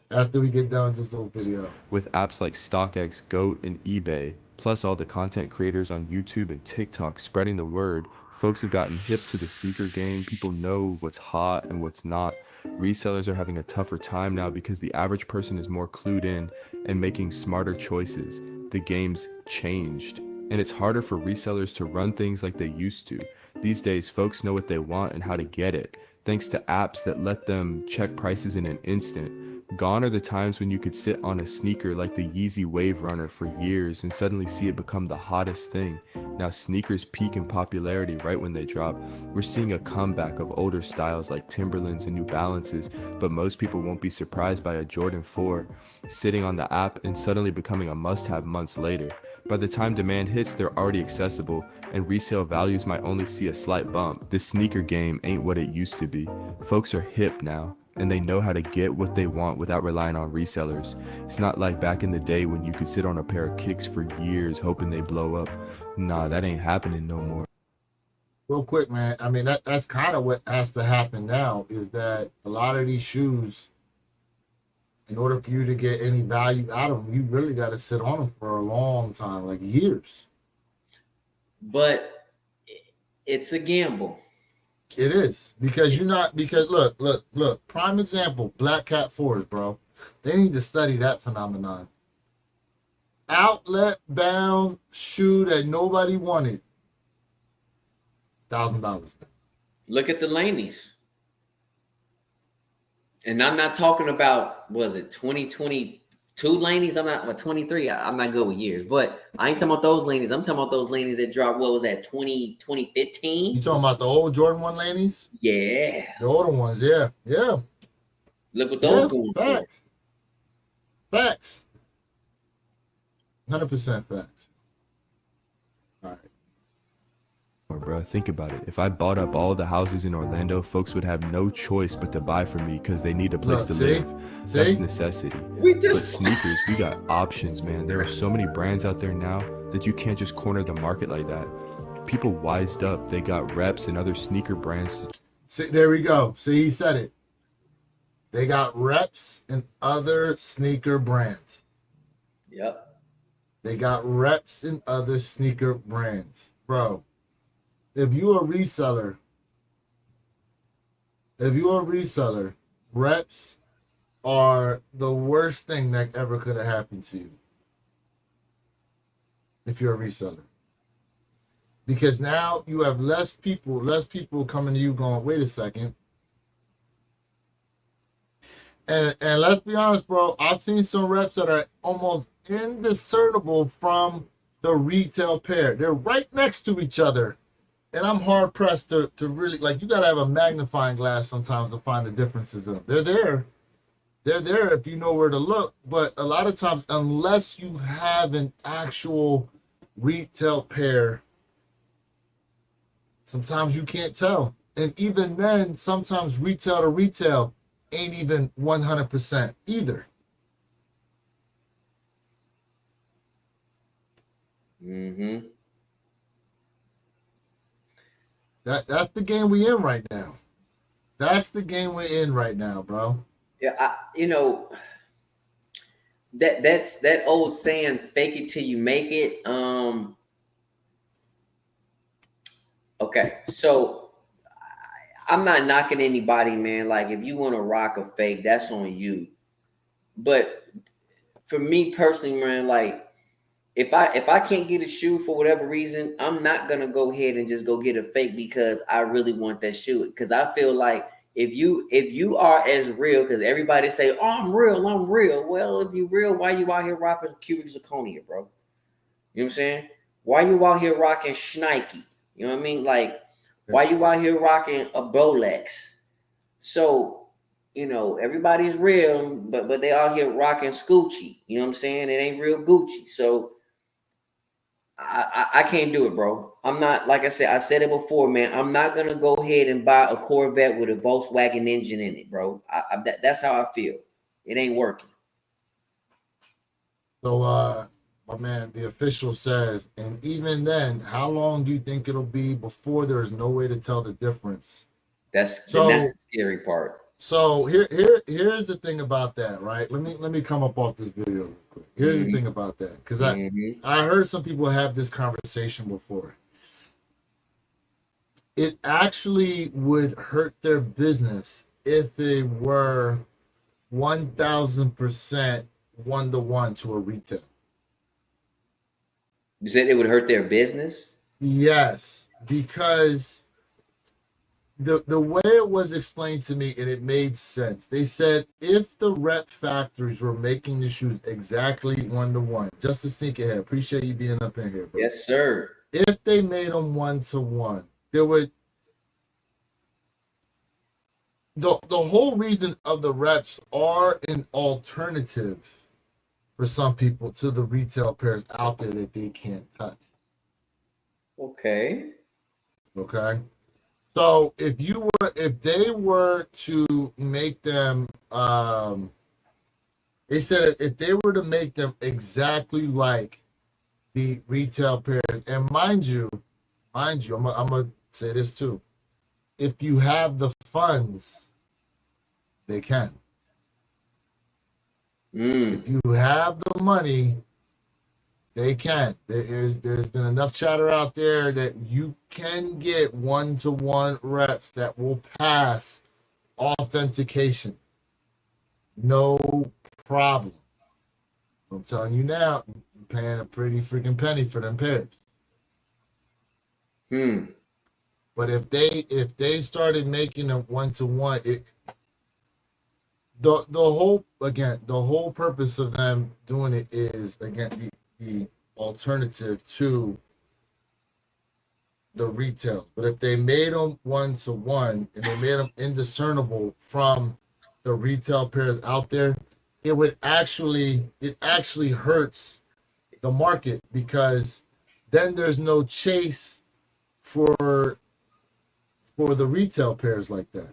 After we get done with this little video. With apps like StockX, GOAT, and eBay, plus all the content creators on YouTube and TikTok spreading the word, folks have gotten hip to the sneaker game. People know what's hot and what's not. Resellers are having a tougher time now because the average person is more clued in and making smarter choices. The game's changed, and it's harder for resellers to run things like they used to. These days, folks know what they want and how to get it, thanks to apps that let them check prices in an instant. Gone are the times when you could sit on a sneaker like the Yeezy Wave Runner for years and suddenly see it become the hottest thing. Now sneakers peak in popularity right when they drop. We're seeing a comeback of older styles like Timberlands and New Balances, but most people won't be surprised by a Jordan 4 sitting on the app and suddenly becoming a must-have months later. By the time demand hits, they're already accessible, and resale values might only see a slight bump. The sneaker game ain't what it used to be. Folks are hip now, and they know how to get what they want without relying on resellers. It's not like back in the day when you could sit on a pair of kicks for years hoping they blow up. Nah, that ain't happening no more. Real quick, man. I mean, that's kind of what has to happen now is that a lot of these shoes, in order for you to get any value out of them, you really got to sit on them for a long time, like years. But it's a gamble. It is because look, prime example, Black Cat 4s, bro. They need to study that phenomenon. Outlet bound shoe that nobody wanted. $1,000. Look at the Laneys. And I'm not talking about, was it 2022 Laneys? I'm not, 23. I'm not good with years, but I ain't talking about those Laneys. I'm talking about those Laneys that dropped, what was that, 2015? You talking about the old Jordan 1 Laneys? Yeah. The older ones, yeah. Yeah. Look what those going for. Facts. 100% facts. All right. Bro, think about it. If I bought up all the houses in Orlando, folks would have no choice but to buy from me because they need a place to live. That's necessity. But sneakers, we got options, man. There are so many brands out there now that you can't just corner the market like that. People wised up. They got reps and other sneaker brands. See, there we go. See, he said it. They got reps and other sneaker brands. Yep. They got reps in other sneaker brands. Bro, if you're a reseller, reps are the worst thing that ever could have happened to you. If you're a reseller. Because now you have less people coming to you going, wait a second. And let's be honest, bro, I've seen some reps that are almost indiscernible from the retail pair. They're right next to each other. And I'm hard pressed to really, like, you got to have a magnifying glass sometimes to find the differences in them. They're there. They're there if you know where to look. But a lot of times, unless you have an actual retail pair, sometimes you can't tell. And even then, sometimes retail to retail ain't even 100% either. Mm-hmm. That's the game we in right now. That's the game we're in right now, bro. Yeah, that's that old saying, "Fake it till you make it." Okay, so I'm not knocking anybody, man. Like, if you want to rock a fake, that's on you. But for me personally, man, like, if I can't get a shoe for whatever reason, I'm not gonna go ahead and just go get a fake because I really want that shoe. Because I feel like if you are as real, because everybody say, "Oh, I'm real, I'm real." Well, if you real, why you out here rocking cubic zirconia, bro? You know what I'm saying? Why you out here rocking Schneike? You know what I mean? Like, why you out here rocking a Rolex? So, everybody's real, but they out here rocking Scoochie. You know what I'm saying? It ain't real Gucci. So I can't do it, bro. I'm not, like I said it before, man. I'm not gonna go ahead and buy a Corvette with a Volkswagen engine in it, bro. That's how I feel. It ain't working. So, my man, the official says, and even then, how long do you think it'll be before there's no way to tell the difference? That's So, the scary part. so here's the thing about that, right? Let me come up off this video real quick. Here's the thing about that, because I heard some people have this conversation before. It actually would hurt their business if they were 1,000% one-to-one to a retail. You said it would hurt their business? Yes, because the way it was explained to me, and it made sense. They said if the rep factories were making the shoes exactly one-to-one, just to sneak ahead, appreciate you being up in here, bro. Yes, sir. If they made them one-to-one, there would the whole reason of the reps are an alternative for some people to the retail pairs out there that they can't touch. Okay. Okay. So if they were to make them, they said if they were to make them exactly like the retail pairs, and mind you, I'm gonna say this too. If you have the funds, they can. If you have the money, they can. There's been enough chatter out there that you can get one-to-one reps that will pass authentication. No problem. I'm telling you now, you're paying a pretty freaking penny for them pairs. But if they started making them one-to-one, the whole purpose of them doing it is, again, the alternative to the retail. But if they made them one-to-one and they made them indiscernible from the retail pairs out there, it actually hurts the market, because then there's no chase for the retail pairs like that.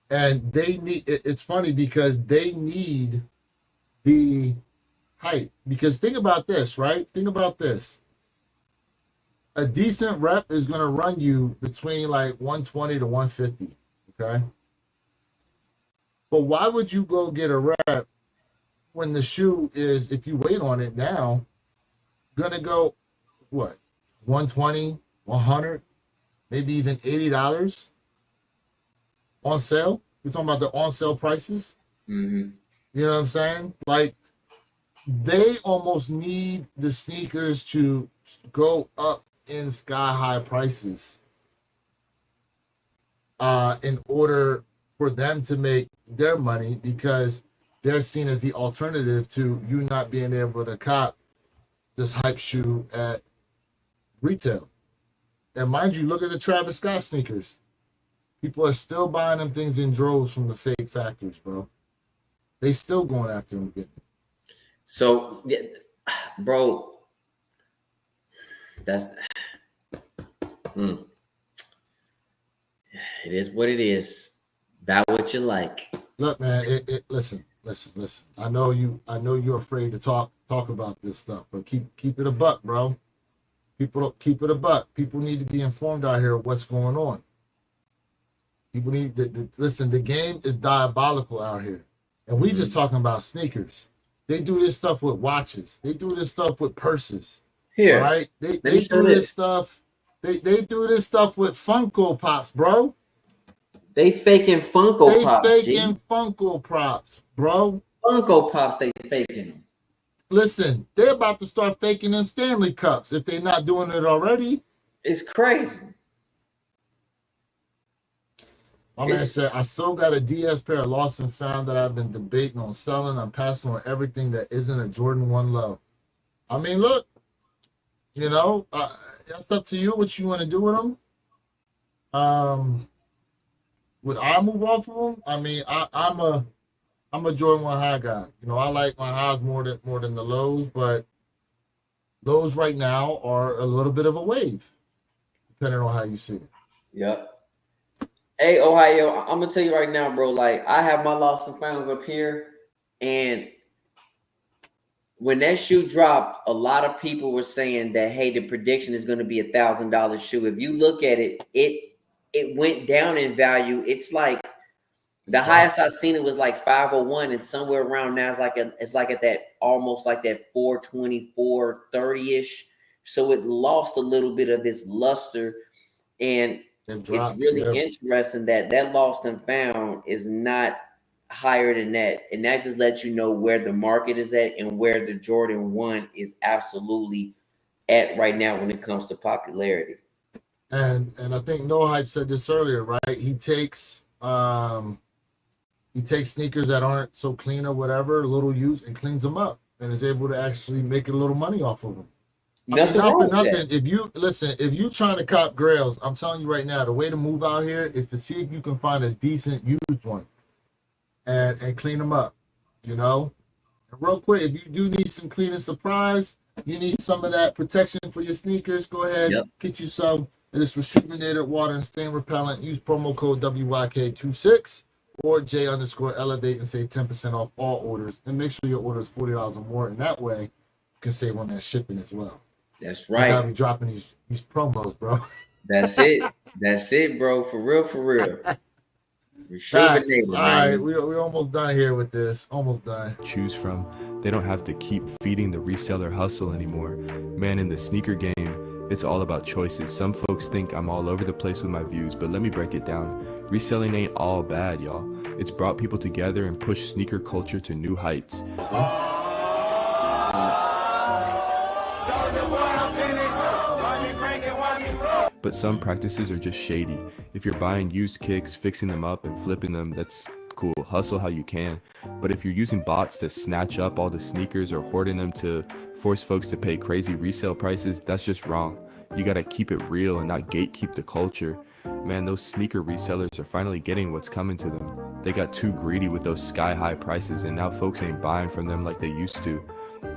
And it's funny because they need the hype. Because think about this, right? Think about this. A decent rep is going to run you between like 120 to 150. Okay. But why would you go get a rep when the shoe is, if you wait on it now, going to go, what, 120, 100, maybe even $80 on sale? We're talking about the on sale prices. You know what I'm saying? Like, they almost need the sneakers to go up in sky high prices in order for them to make their money, because they're seen as the alternative to you not being able to cop this hype shoe at retail. And mind you, look at the Travis Scott sneakers. People are still buying them things in droves from the fake factories, bro. they still going after him again. So, yeah, bro, that's it is what it is. Buy what you like. Look, man, listen. I know you're afraid to talk about this stuff, but keep it a buck, bro. People keep it a buck. People need to be informed out here of what's going on. People need to listen. The game is diabolical out here, and we just talking about sneakers. They do this stuff with watches. They do this stuff with purses. Here, all right? They let me do show this this. stuff. They do this stuff with Funko Pops, bro. They faking Funko Pops. They faking Funko Pops, bro. Funko Pops, they faking them. Listen, they're about to start faking them Stanley Cups if they're not doing it already. It's crazy. My man said, I still got a DS pair of Lost and Found that I've been debating on selling. I'm passing on everything that isn't a Jordan 1 low. I mean, look, you know, that's up to you what you want to do with them. Would I move off of them? I mean, I'm a Jordan 1 high guy. You know, I like my highs more than the lows, but lows right now are a little bit of a wave, depending on how you see it. Yep. Hey, Ohio, I'm gonna tell you right now, bro. Like, I have my Lost and Founds up here, and when that shoe dropped, a lot of people were saying that, hey, the prediction is going to be $1,000 shoe. If you look at it, it went down in value. It's like the highest I've seen it was like 501, and somewhere around now it's like at that almost like that 424, 30-ish. So it lost a little bit of its luster, and it's really interesting that Lost and Found is not higher than that, and that just lets you know where the market is at and where the Jordan 1 is absolutely at right now when it comes to popularity. And I think No Hype said this earlier, right? He takes sneakers that aren't so clean or whatever, little use, and cleans them up, and is able to actually make a little money off of them. Nothing wrong with that. If you trying to cop grails, I'm telling you right now, the way to move out here is to see if you can find a decent used one and clean them up, you know? And real quick, if you do need some cleaning supplies, you need some of that protection for your sneakers, go ahead, get you some. It is rejuvenated water and stain repellent. Use promo code WYK26 or J_elevate and save 10% off all orders. And make sure your order is $40 or more. And that way, you can save on that shipping as well. That's right. You gotta be dropping these promos, bro. That's it. That's it, bro. For real, for real. Rejuvenated, all right, we're almost done here with this. Almost done. Choose from. They don't have to keep feeding the reseller hustle anymore. Man, in the sneaker game, it's all about choices. Some folks think I'm all over the place with my views, but let me break it down. Reselling ain't all bad, y'all. It's brought people together and pushed sneaker culture to new heights. But some practices are just shady. If you're buying used kicks, fixing them up, and flipping them, that's cool. Hustle how you can. But if you're using bots to snatch up all the sneakers or hoarding them to force folks to pay crazy resale prices, that's just wrong. You gotta keep it real and not gatekeep the culture. Man, those sneaker resellers are finally getting what's coming to them. They got too greedy with those sky-high prices, and now folks ain't buying from them like they used to.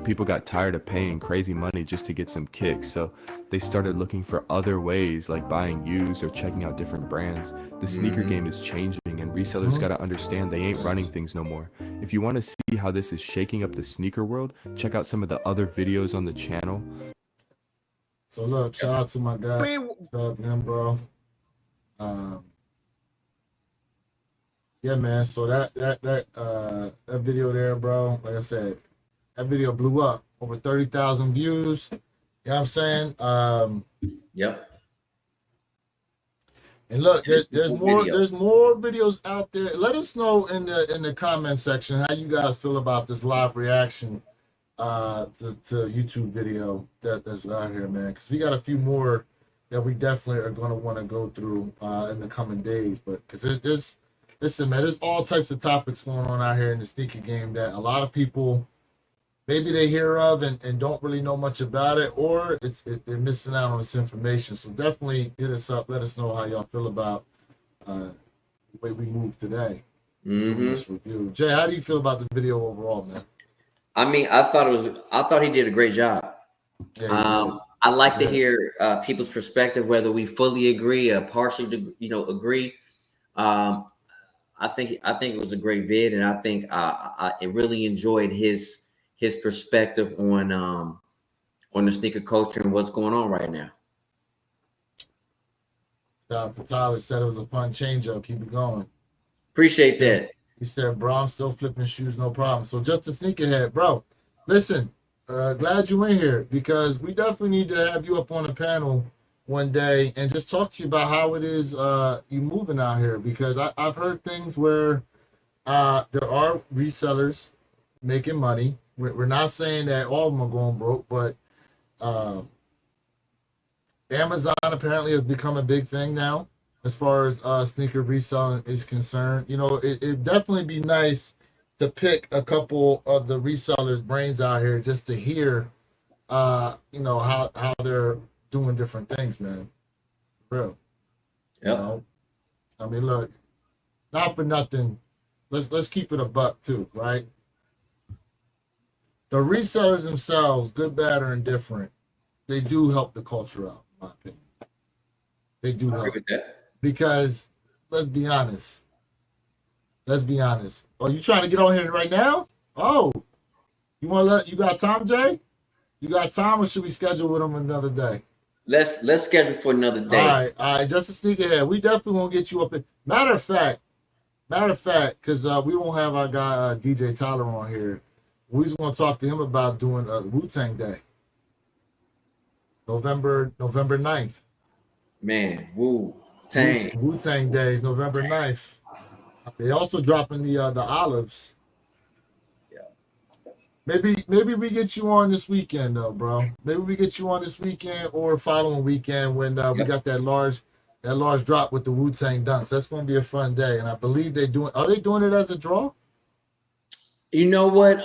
People got tired of paying crazy money just to get some kicks, so they started looking for other ways, like buying used or checking out different brands. The sneaker game is changing, and resellers gotta understand they ain't running things no more. If you want to see how this is shaking up the sneaker world, check out some of the other videos on the channel. So look, shout out to my guy. Shout out to him, bro. Yeah, man. So that video there, bro, like I said, that video blew up. Over 30,000 views. You know what I'm saying? Yep. And look, there's more videos out there. Let us know in the comment section how you guys feel about this live reaction to YouTube video that's out here, man. Because we got a few more that we definitely are going to want to go through in the coming days. But because listen, man, there's all types of topics going on out here in the sneaker game that a lot of people maybe they hear of and don't really know much about it, or they're missing out on this information. So definitely hit us up. Let us know how y'all feel about the way we move today. Mm-hmm. this review. Jay, how do you feel about the video overall, man? I mean, I thought he did a great job. Yeah, he did. I like to Yeah. hear people's perspective, whether we fully agree or partially, agree. I think it was a great vid, and I think I really enjoyed his perspective on the sneaker culture and what's going on right now. Shout out to Tyler. Said it was a fun change up. Keep it going. Appreciate that. He said, bro, I'm still flipping shoes, no problem. So just a sneakerhead, bro. Listen, glad you in here because we definitely need to have you up on a panel one day and just talk to you about how it is you moving out here because I've heard things where there are resellers making money. We're not saying that all of them are going broke, but Amazon apparently has become a big thing now as far as sneaker reselling is concerned. You know, it'd definitely be nice to pick a couple of the resellers' brains out here just to hear, how they're doing different things, man. For real. Yep. You know, I mean, look, not for nothing. Let's keep it a buck too, right? The resellers themselves, good, bad, or indifferent, they do help the culture out, in my opinion. They do I agree help with that. because let's be honest. Oh, you trying to get on here right now? Oh, you got time, Jay? You got time, or should we schedule with them another day? Let's schedule for another day. All right. Just to sneak ahead, we definitely won't get you up. Matter of fact, because we won't have our guy DJ Tyler on here. We just want to talk to him about doing Wu-Tang Day, November 9th. Man, Wu-Tang. Wu-Tang Day is November 9th. They also dropping the olives. Yeah. Maybe we get you on this weekend though, bro. Maybe we get you on this weekend or following weekend when we got that large drop with the Wu-Tang dunks. That's gonna be a fun day, and I believe are they doing it as a draw? You know what?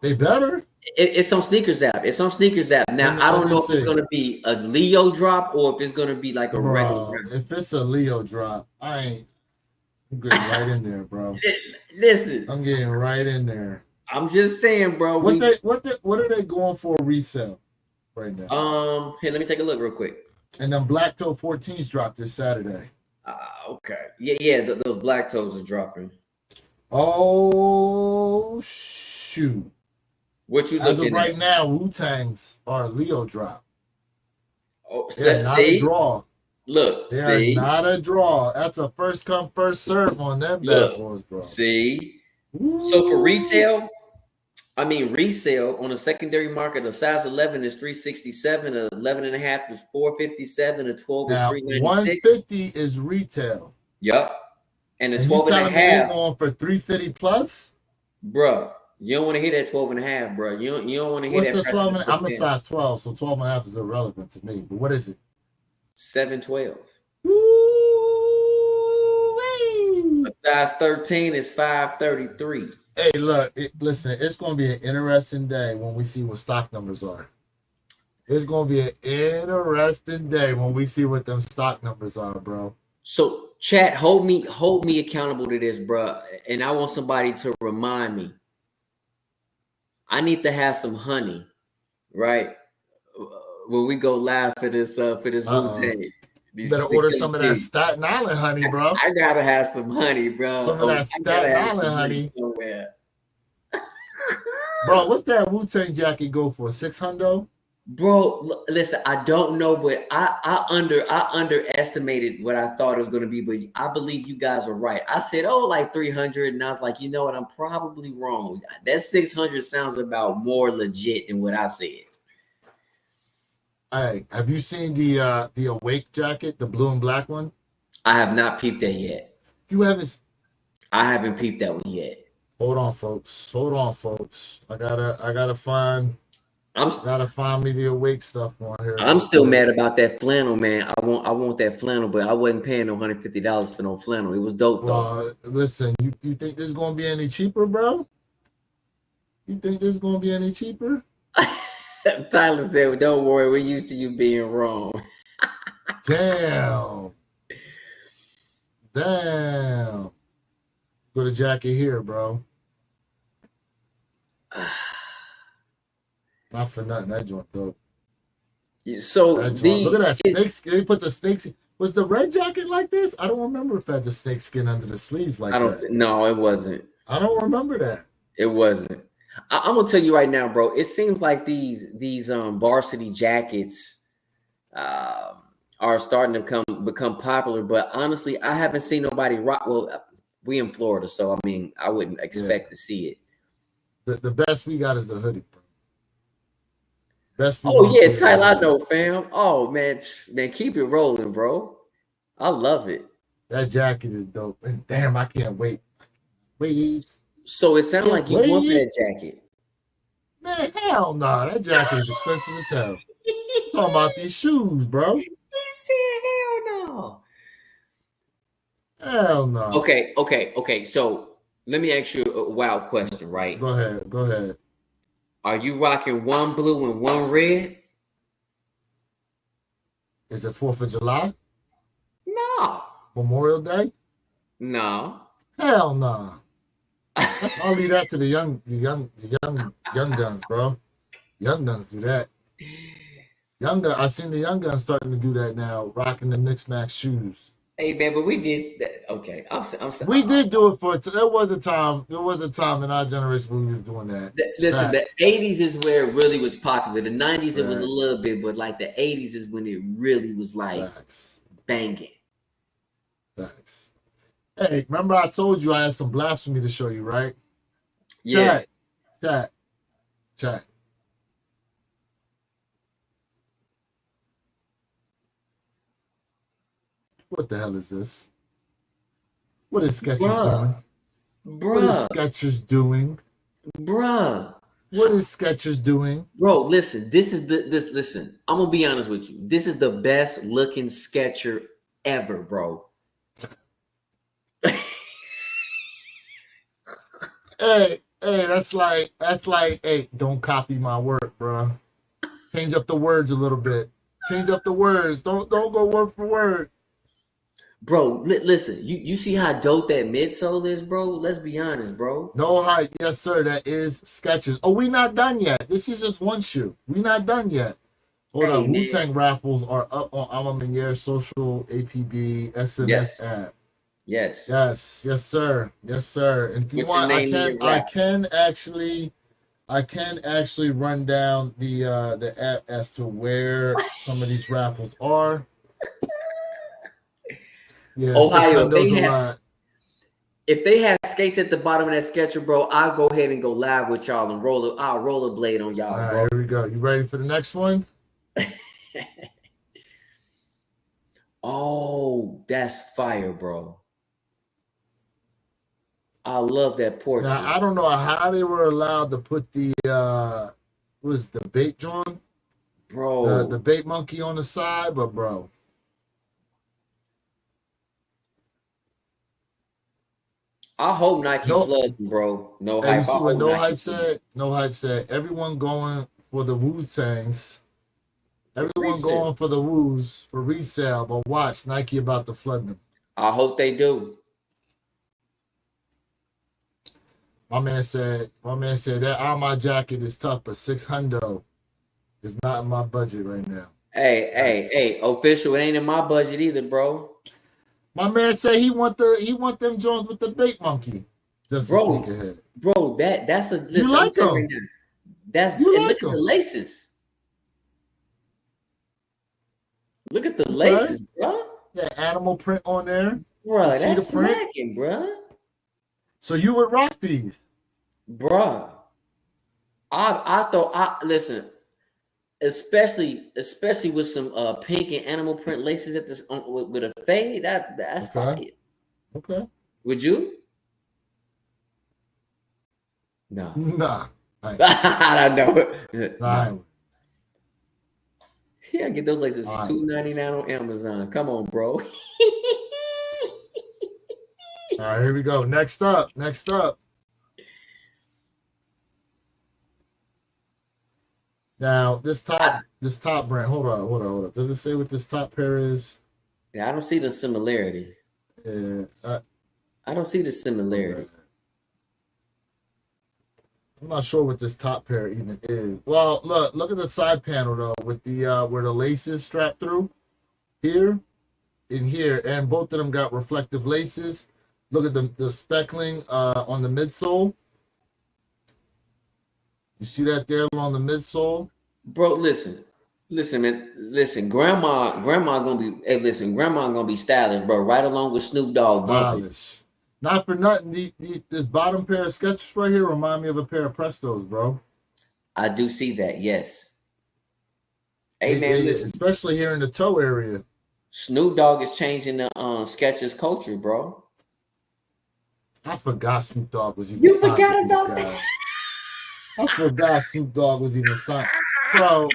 They better. It's on Sneakers app. It's on Sneakers app. Now I don't know if it's gonna be a Leo drop or if it's gonna be like a regular drop. If it's a Leo drop, I'm getting right in there, bro. Listen, I'm getting right in there. I'm just saying, bro. What are they going for resale right now? Here, let me take a look real quick. And then Black Toe 14s dropped this Saturday. Okay. Yeah. Those Black Toes are dropping. Oh shoot! What you As looking of right now, Wu-Tangs are a Leo drop. Oh, They're not a draw. Look, They're not a draw. That's a first come, first serve on them bad boys, bro. See? Ooh. So for resale on the secondary market, a size 11 is 367, a 11 and a half is 457, a 12 is 396. 150 is retail. Yep. And the 12 and a half going for 350 plus? Bruh, you don't want to hear that 12 and a half, bro. You don't want to hear What's that. What's the 12 and I'm a size 12, so 12 and a half is irrelevant to me. But what is it? 712. Woo! A size 13 is 533. Hey, look, listen, it's going to be an interesting day when we see what stock numbers are. It's going to be an interesting day when we see what them stock numbers are, bro. So, chat, hold me accountable to this, bro. And I want somebody to remind me. I need to have some honey, right? When we go live for this Wu-Tang. You better order some of that Staten Island honey, bro. I gotta have some honey, bro. Some of that Staten Island honey somewhere. Bro, what's that Wu-Tang jacket go for? $600? Bro, listen, I don't know, but I underestimated what I thought it was going to be, but I believe you guys are right. I said, like 300, and I was like, you know what? I'm probably wrong. That 600 sounds about more legit than what I said. Hey, have you seen the Awake jacket, the blue and black one? I have not peeped that yet. You haven't? I haven't peeped that one yet. Hold on, folks. I gotta find me the Awake stuff on here. I'm still mad about that flannel, man. I want that flannel, but I wasn't paying no $150 for no flannel. It was dope though. Listen, you think this is gonna be any cheaper, bro? You think this is gonna be any cheaper? Tyler said, "Don't worry, we're used to you being wrong." Damn. Go to jacket here, bro. Not for nothing. That joint dope. So That joint. Look the at that snake skin. They put the snakes. Was the red jacket like this? I don't remember if it had the snake skin under the sleeves like I don't that. no, it wasn't. I don't remember that. It wasn't. I'm gonna tell you right now, bro. It seems like these varsity jackets are starting to become popular. But honestly, I haven't seen nobody rock. Well, we in Florida, so I mean, I wouldn't expect to see it. The best we got is the hoodie, bro. Best we Oh gonna yeah, see is the Tyler, I hoodie. know, fam. Oh man, keep it rolling, bro. I love it. That jacket is dope. And damn, I can't wait. Wait. So it sounds Can't like you want wait. that jacket. Man, hell no. That jacket is expensive as hell. Talking about these shoes, bro. He said, "Hell no." Hell no. Okay. So let me ask you a wild question, right? Go ahead. Are you rocking one blue and one red? Is it 4th of July? No. Memorial Day? No. Hell no. I'll leave that to the young guns, bro. Young guns do that. I seen the young guns starting to do that now, rocking the Knicks Max shoes. Hey man, but we did that. Okay, I'm We did do it there was a time in our generation when we was doing that. Listen, Facts. the 80s is where it really was popular. The 90s it was a Facts. little bit, but like the 80s is when it really was like Facts. banging. Facts. Hey, remember I told you I had some blasphemy to show you, right? Yeah. Chat. What the hell is this? What is Skechers doing? What is Skechers doing? Bruh. What is Skechers doing? Bro, listen. Listen. I'm gonna be honest with you. This is the best looking Sketcher ever, bro. Hey, that's like, hey, don't copy my work, bro. Change up the words a little bit. Change up the words. Don't go word for word. Bro, listen. You see how dope that midsole is, bro? Let's be honest, bro. No hype. Yes, sir. That is Skechers. Oh, we not done yet. This is just one shoe. We not done yet. Hold Hey, on. man. Wu-Tang raffles are up on Alma social APB SMS Yes. app. Yes. Yes, sir. And if you What's your want, name in your I rap? can actually run down the app as to where some of these raffles are. Yeah, Ohio, $600 if they had skates at the bottom of that Sketcher, bro, I'll go ahead and go live with y'all and I'll roll a blade on y'all, All right, bro. here we go. You ready for the next one? Oh, that's fire, bro. I love that portrait. Now I don't know how they were allowed to put the was the bait John, bro. the bait monkey on the side, but bro. I hope Nike floods, bro. No Hey, hype. you see I what hope No Nike Hype floods. said? No Hype said everyone going for the Wu-Tangs. Everyone Resale. going for the Woos for resale, but watch Nike about to flood them. I hope they do. My man said that Alma jacket is tough, but $600 is not in my budget right now. Hey, official, it ain't in my budget either, bro. My man said he want them Jones with the bait monkey. Just Bro, to sneak ahead. Bro, that's a listen. You like I'm telling them? you right now, that's You and like look at the them? laces. Look at the Okay. laces, bro. Yeah, animal print on there. Bro, The that's cheetah print. smacking, bro. So you would rock these. Bruh. Listen, especially with some pink and animal print laces at this with a fade. That's fire. Okay. Would you? No. Nah. I don't know. Nah. Yeah, get those laces for All right. $2.99 on Amazon. Come on, bro. All right, here we go. Next up. Now this top brand. Hold on. Does it say what this top pair is? Yeah, I don't see the similarity. Yeah. I don't see the similarity. Okay. I'm not sure what this top pair even is. Well, look at the side panel though, with the where the laces strapped through here, in here, and both of them got reflective laces. Look at the speckling on the midsole. You see that there along the midsole? Bro, listen, man, listen. Grandma gonna be. Hey, listen, grandma gonna be stylish, bro. Right along with Snoop Dogg bumping. Stylish. Not for nothing. This bottom pair of Skechers right here remind me of a pair of Prestos, bro. I do see that. Yes. Hey man, listen. Especially here in the toe area. Snoop Dogg is changing the Skechers culture, bro. I forgot Snoop Dogg was even. You signed forgot with these about that? guys. I forgot Snoop Dogg was even signed, bro.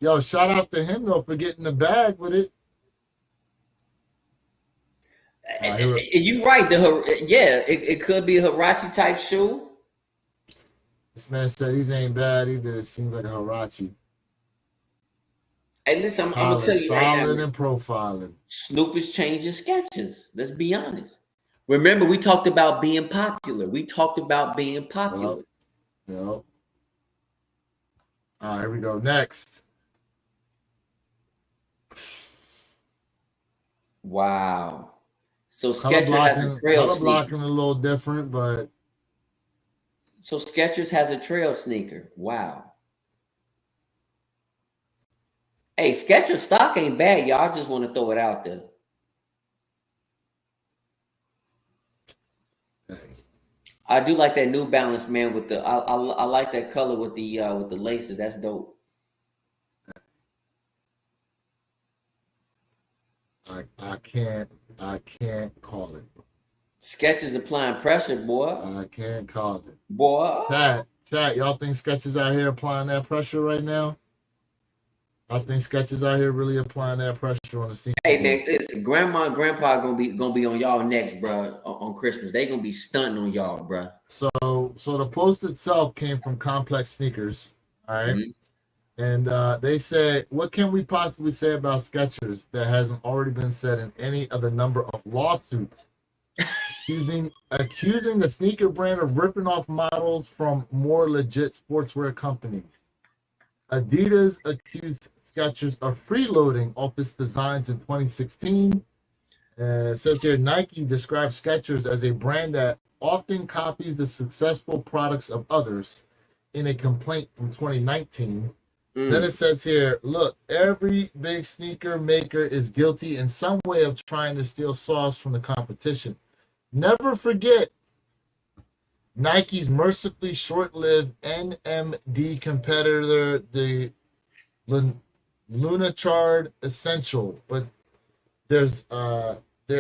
Yo, shout out to him though for getting the bag with it. You right. It could be a Hirachi type shoe. This man said these ain't bad either. It seems like a Hirachi. Hey, listen, I'm gonna tell you right Styling now. and profiling. Snoop is changing Skechers. Let's be honest. Remember, we talked about being popular. Yep. All right, here we go. Next. Wow. So Color Skechers has a trail color sneaker. blocking a little different, but So Skechers has a trail sneaker. Wow. Hey, Skechers stock ain't bad, y'all. I just want to throw it out there. hey, I do like that New Balance, man. With the I like that color with the laces. That's dope. I can't call it. Skechers applying pressure, boy. I can't call it. Boy. Chat, y'all think Skechers out here applying that pressure right now? I think Skechers out here really applying that pressure on the scene. Hey man, listen, grandma and grandpa gonna be on y'all next, bro. On Christmas, they gonna be stunting on y'all, bro. So the post itself came from Complex Sneakers, all right? Mm-hmm. And they said, what can we possibly say about Skechers that hasn't already been said in any of the number of lawsuits accusing the sneaker brand of ripping off models from more legit sportswear companies? Adidas accused Skechers of freeloading off its designs in 2016. It says here, Nike describes Skechers as a brand that often copies the successful products of others in a complaint from 2019. Then it says here, look, every big sneaker maker is guilty in some way of trying to steal sauce from the competition. Never forget, Nike's mercifully short-lived NMD competitor, the Lunachard Essential. But there's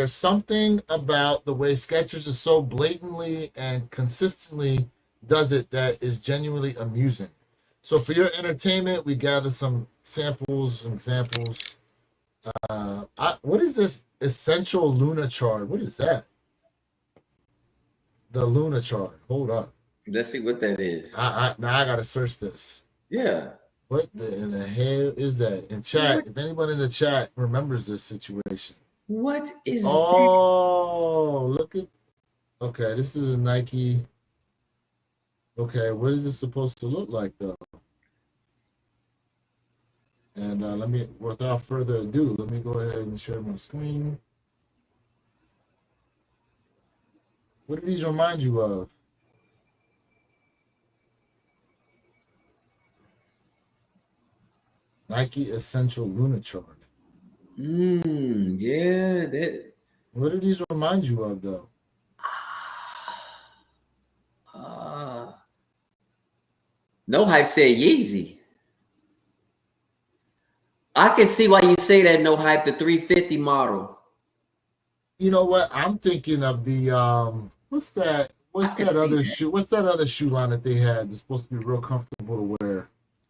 something about the way Skechers is so blatantly and consistently does it that is genuinely amusing. So for your entertainment, we gather some samples and examples. What is this Essential Lunachard? What is that? The Lunachard. Hold up. Let's see what that is. Now I gotta search this. Yeah. What in the hell is that? In chat, if anyone in the chat remembers this situation. What is Oh, look at. Okay, this is a Nike. Okay, what is it supposed to look like though? And without further ado, let me go ahead and share my screen. What do these remind you of? Nike Essential Lunachard. Yeah. That. What do these remind you of though? No Hype said Yeezy. I can see why you say that. No Hype, the 350 model. You know what? I'm thinking of the what's that? What's that other shoe? What's that other shoe line that they had that's supposed to be real comfortable to wear?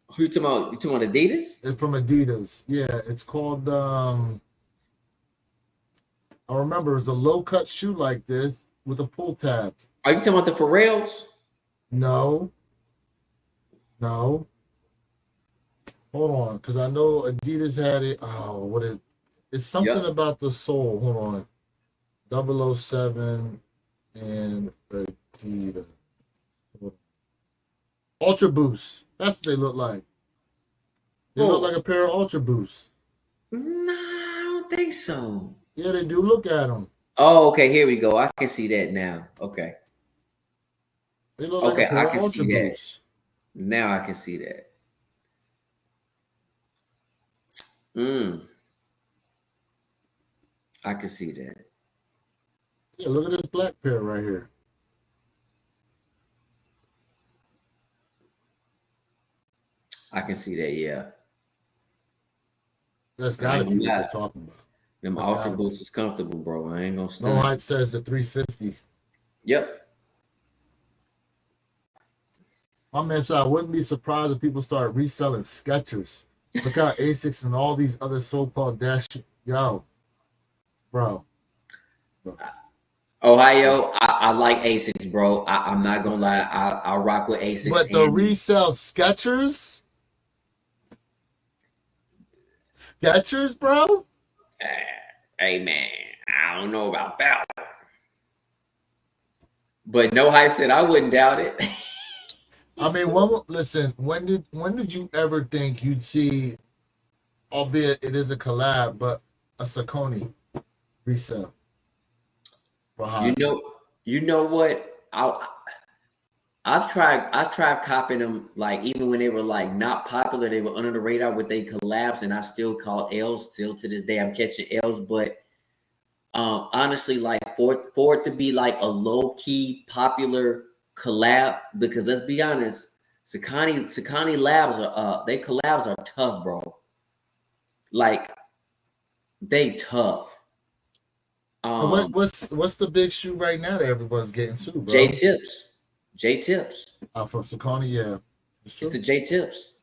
Who you talking about? You talking about Adidas? It's from Adidas. Yeah, it's called I remember it was a low cut shoe like this with a pull tab. Are you talking about the Pharrells? No. Hold on, because I know Adidas had it. Oh, what it? It's something Yep. about the sole. Hold on. 007 and Adidas. Ultra Boost. That's what they look like. They look Oh, like a pair of Ultra Boosts. nah, I don't think so. Yeah, they do. Look at them. Oh, okay, here we go. I can see that now. Okay. They look like a Okay, I pair of can Ultra see that. Boosts. Now I can see that. Mm, I can see that. Yeah, look at this black pair right here. I can see that, yeah. That's I got to ain't be gonna what lie. they're talking about. Them That's Ultra got to be. Boost is comfortable, bro. I ain't gonna No stunt. Hype says the 350. Yep. My man said I wouldn't be surprised if people start reselling Skechers. Look how Asics and all these other so-called dash. Yo, bro. Ohio, I like Asics, bro. I'm not gonna lie. I rock with Asics. But the resell Skechers, bro. Hey man, I don't know about that. But no hype said I wouldn't doubt it. I mean, listen. When did you ever think you'd see, albeit it is a collab, but a Saucony resell for high? You know what? I've tried copying them, like even when they were like not popular, they were under the radar with they collabs, and I still call L's. Still to this day, I'm catching L's. But honestly, like for it to be like a low key popular collab, because let's be honest, Sakani labs are they collabs are tough, bro. Like they tough. What's the big shoe right now that everyone's getting to, bro? J Tips. From Saucony, yeah, It's the J Tips.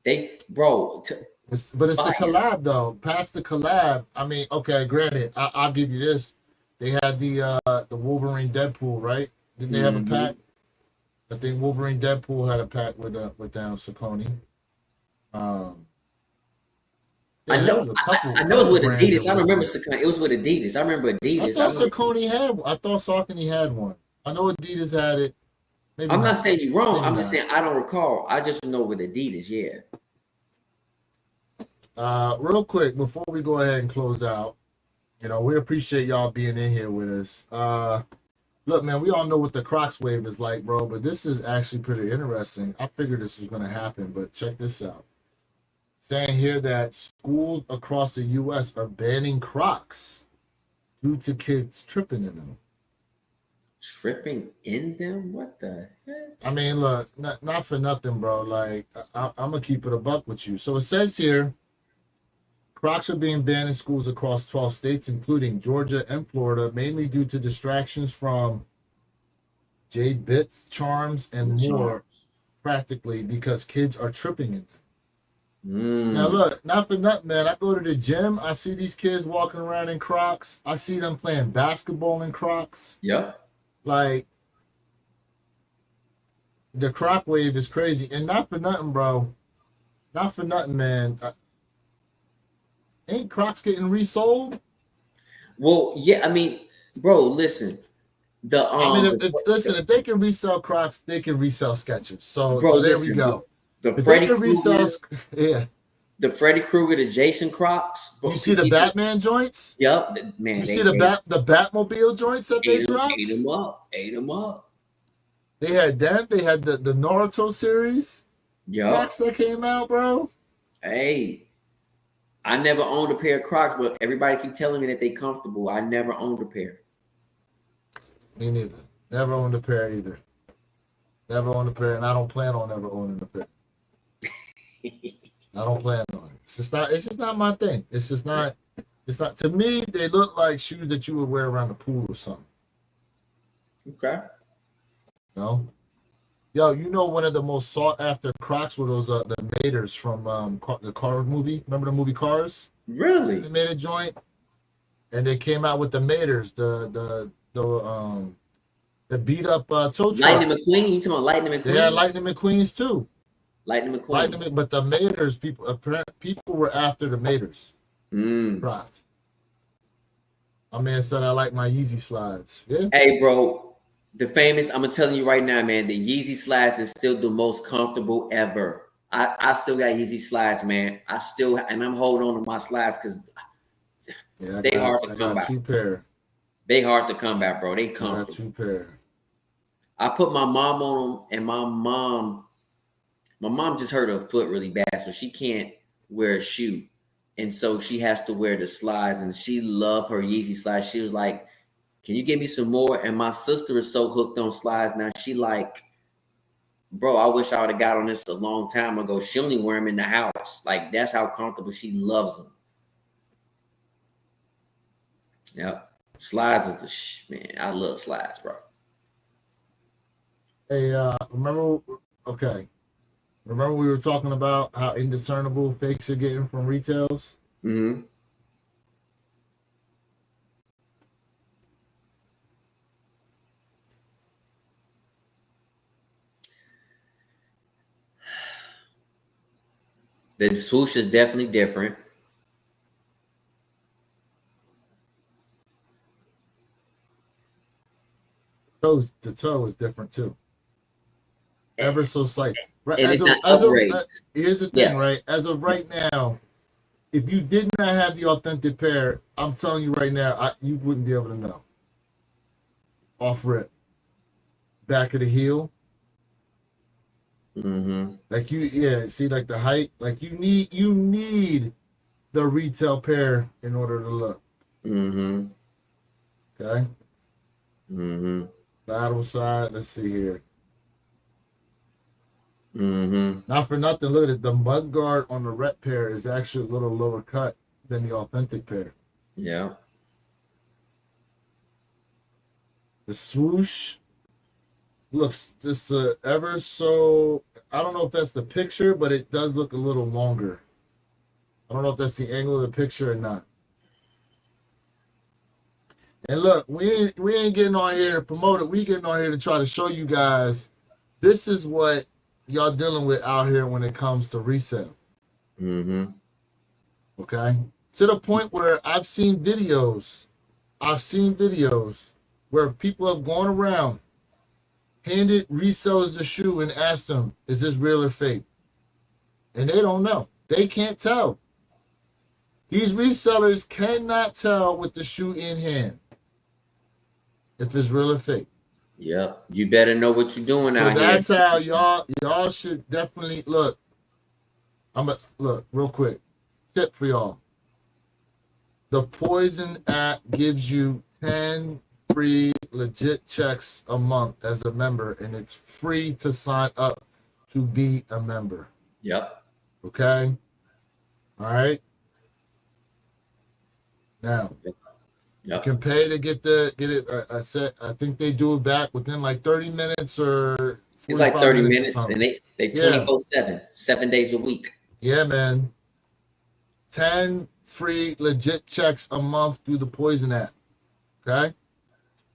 They, bro. But it's the collab though. Past the collab, I mean, okay, granted, I'll give you this. They had the Wolverine Deadpool, right? Didn't they have a pack? I think Wolverine Deadpool had a pack with Saucony. I know it's with Adidas. I remember it was with Adidas. I remember Adidas. I thought Saucony had one. I know Adidas had it. Maybe I'm not saying you're wrong. Maybe I'm just saying I don't recall. I just know with Adidas, yeah. Real quick before we go ahead and close out, we appreciate y'all being in here with us. Look, man, we all know what the Crocs wave is like, bro, but this is actually pretty interesting. I figured this was going to happen, but check this out. Saying here that schools across the U.S. are banning Crocs due to kids tripping in them. Tripping in them? What the heck? I mean, look, not for nothing, bro. Like, I'm going to keep it a buck with you. So it says here, Crocs are being banned in schools across 12 states, including Georgia and Florida, mainly due to distractions from jade bits, charms, and more, practically because kids are tripping in them. Now, look, not for nothing, man. I go to the gym. I see these kids walking around in Crocs. I see them playing basketball in Crocs. Yep. Like, the Croc wave is crazy. And not for nothing, bro. Not for nothing, man. Ain't Crocs getting resold? Well, yeah. I mean, bro, listen. If they can resell Crocs, they can resell Skechers. So there we go. The Freddy Krueger, yeah. The Freddy Krueger, the Jason Crocs. You see the Batman joints? Yep, man. You see the Batmobile joints that they dropped? Ate them up. They had them. They had the Naruto series. Yep. Crocs that came out, bro. Hey, I never owned a pair of Crocs, but everybody keep telling me that they comfortable. I never owned a pair. Me neither. Never owned a pair either. Never owned a pair, and I don't plan on ever owning a pair. I don't plan on it. It's just not my thing. It's not to me, they look like shoes that you would wear around the pool or something. Okay. No? Yo, one of the most sought after Crocs were those the Maters from the Cars movie. Remember the movie Cars? Really? They made a joint, and they came out with the Maters, the beat up tow truck. Lightning McQueen. You talking about Lightning McQueen? They had Lightning McQueens too. Lightning McQueen. Lightning, but the Maters people were after the Maters. Prize. My man said I like my Yeezy slides. Yeah. Hey, bro, the famous. I'm telling you right now, man. The Yeezy slides is still the most comfortable ever. I still got Yeezy slides, man. I'm holding on to my slides because they hard to come by. 2 pair. They hard to come by, bro. They comfortable. I got 2 pair. I put my mom on them, and my mom just hurt her foot really bad, so she can't wear a shoe. And so she has to wear the slides, and she loved her Yeezy slides. She was like, can you give me some more? And my sister is so hooked on slides now. She like, bro, I wish I would have got on this a long time ago. She only wear them in the house. Like, that's how comfortable she loves them. Yep. Slides is man. I love slides, bro. Hey, remember we were talking about how indiscernible fakes are getting from retails? Mm-hmm. The swoosh is definitely different. The toe is different too. Ever so slight. Right. And it's not upgrades. Here's the thing, right? As of right now, if you did not have the authentic pair, I'm telling you right now, you wouldn't be able to know. Off rip. Back of the heel. Mm-hmm. Like see, like the height, like you need the retail pair in order to look. Mm-hmm. Okay. Mm-hmm. Lateral side. Let's see here. Mm-hmm. Not for nothing. Look at it. The mud guard on the rep pair is actually a little lower cut than the authentic pair. Yeah. The swoosh looks just ever so. I don't know if that's the picture, but it does look a little longer. I don't know if that's the angle of the picture or not. And look, we ain't getting on here to promote it. We getting on here to try to show you guys this is what y'all dealing with out here when it comes to resale. Mm-hmm. Okay? To the point where I've seen videos where people have gone around, handed resellers the shoe and asked them, is this real or fake? And they don't know. They can't tell. These resellers cannot tell with the shoe in hand if it's real or fake. Yep. You better know what you're doing out here. So that's how y'all should definitely look. Look real quick. Tip for y'all. The Poison app gives you 10 free legit checks a month as a member, and it's free to sign up to be a member. Yep. Okay. All right. Now, you can pay to get it a set. I think they do it back within like 30 minutes or it's like 30 minutes and they 24/7, 7 days a week. Yeah, man. 10 free legit checks a month through the Poison app. Okay?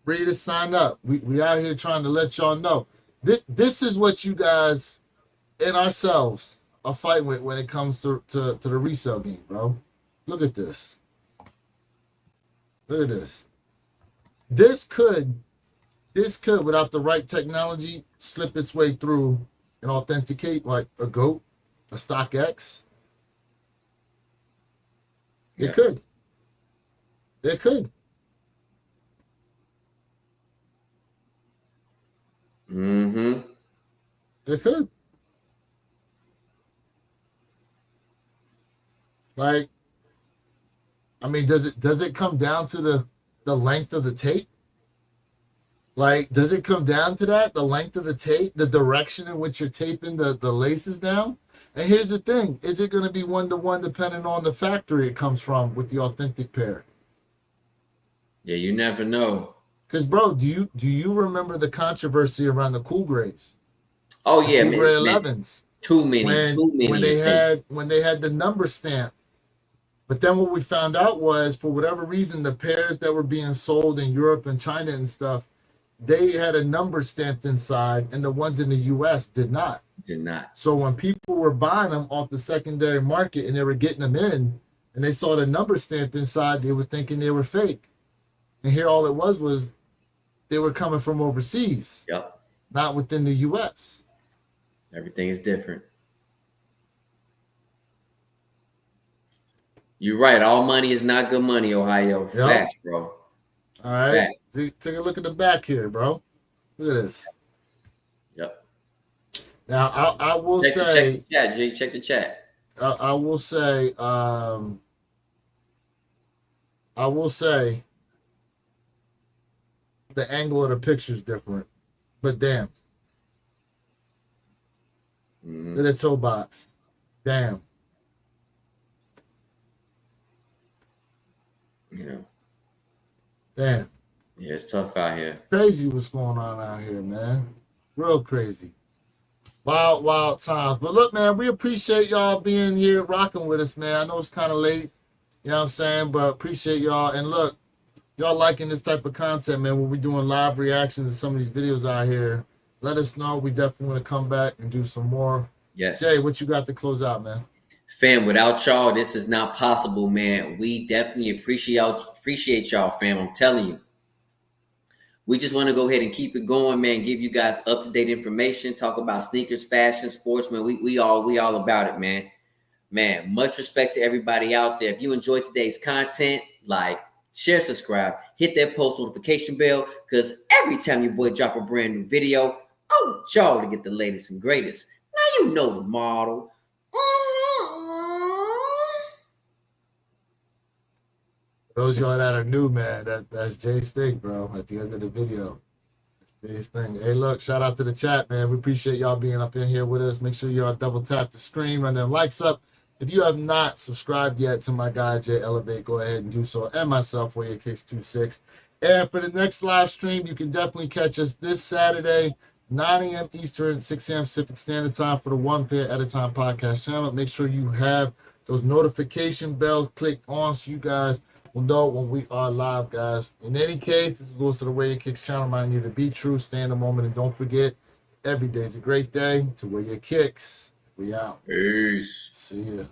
Free to sign up. We out here trying to let y'all know. This is what you guys and ourselves are fighting with when it comes to the resale game, bro. Look at this. Look at this. This could, without the right technology, slip its way through and authenticate like a GOAT, a StockX. It could. It could. Mm-hmm. It could. Like, I mean, does it come down to the length of the tape? Like, does it come down to that? The length of the tape, the direction in which you're taping the laces down? And here's the thing. Is it going to be one-to-one depending on the factory it comes from with the authentic pair? Yeah, you never know. Because, bro, do you remember the controversy around the Cool Grays? Oh, yeah, Cool Gray 11s. Too many. When they had the number stamp. But then what we found out was, for whatever reason, the pairs that were being sold in Europe and China and stuff, they had a number stamped inside, and the ones in the U.S. did not. Did not. So when people were buying them off the secondary market and they were getting them in, and they saw the number stamp inside, they were thinking they were fake. And here, all it was they were coming from overseas, Yep. not within the U.S. Everything is different. You're right. All money is not good money, Ohio. Yep. Facts, bro. All right. Facts. Take a look at the back here, bro. Look at this. Yep. Now, I will Check say, the chat, G. Check the chat. I will say, the angle of the picture is different, but damn, look at the toe box. Damn. Yeah. Damn. Yeah, it's tough out here. It's crazy what's going on out here, man. Real crazy. Wild, wild times. But look, man, we appreciate y'all being here, rocking with us, man. I know it's kind of late, you know what I'm saying, but appreciate y'all. And look, y'all liking this type of content, man, when we're doing live reactions to some of these videos out here, let us know. We definitely want to come back and do some more. Yes. Jay, what you got to close out, man? Fam, without y'all, this is not possible, man. We definitely appreciate y'all, fam. I'm telling you. We just want to go ahead and keep it going, man. Give you guys up-to-date information. Talk about sneakers, fashion, sports, man. We all about it, man. Man, much respect to everybody out there. If you enjoyed today's content, like, share, subscribe, hit that post notification bell, because every time your boy drop a brand new video, I want y'all to get the latest and greatest. Now you know the model. For those of y'all that are new, man, that's Jay's thing, bro, at the end of the video. That's Jay's thing. Hey, look, shout out to the chat, man. We appreciate y'all being up in here with us. Make sure y'all double tap the screen, run them likes up. If you have not subscribed yet to my guy, Jay Elevate, go ahead and do so. And myself, Warrior Kicks 26. And for the next live stream, you can definitely catch us this Saturday, 9 a.m. Eastern, 6 a.m. Pacific Standard Time for the One Pair at a Time podcast channel. Make sure you have those notification bells clicked on so you guys will know when we are live, guys. In any case, this goes to the Warrior Kicks channel. Reminding you to be true, stay in the moment, and don't forget, every day is a great day to wear your kicks. We out. Peace. See ya.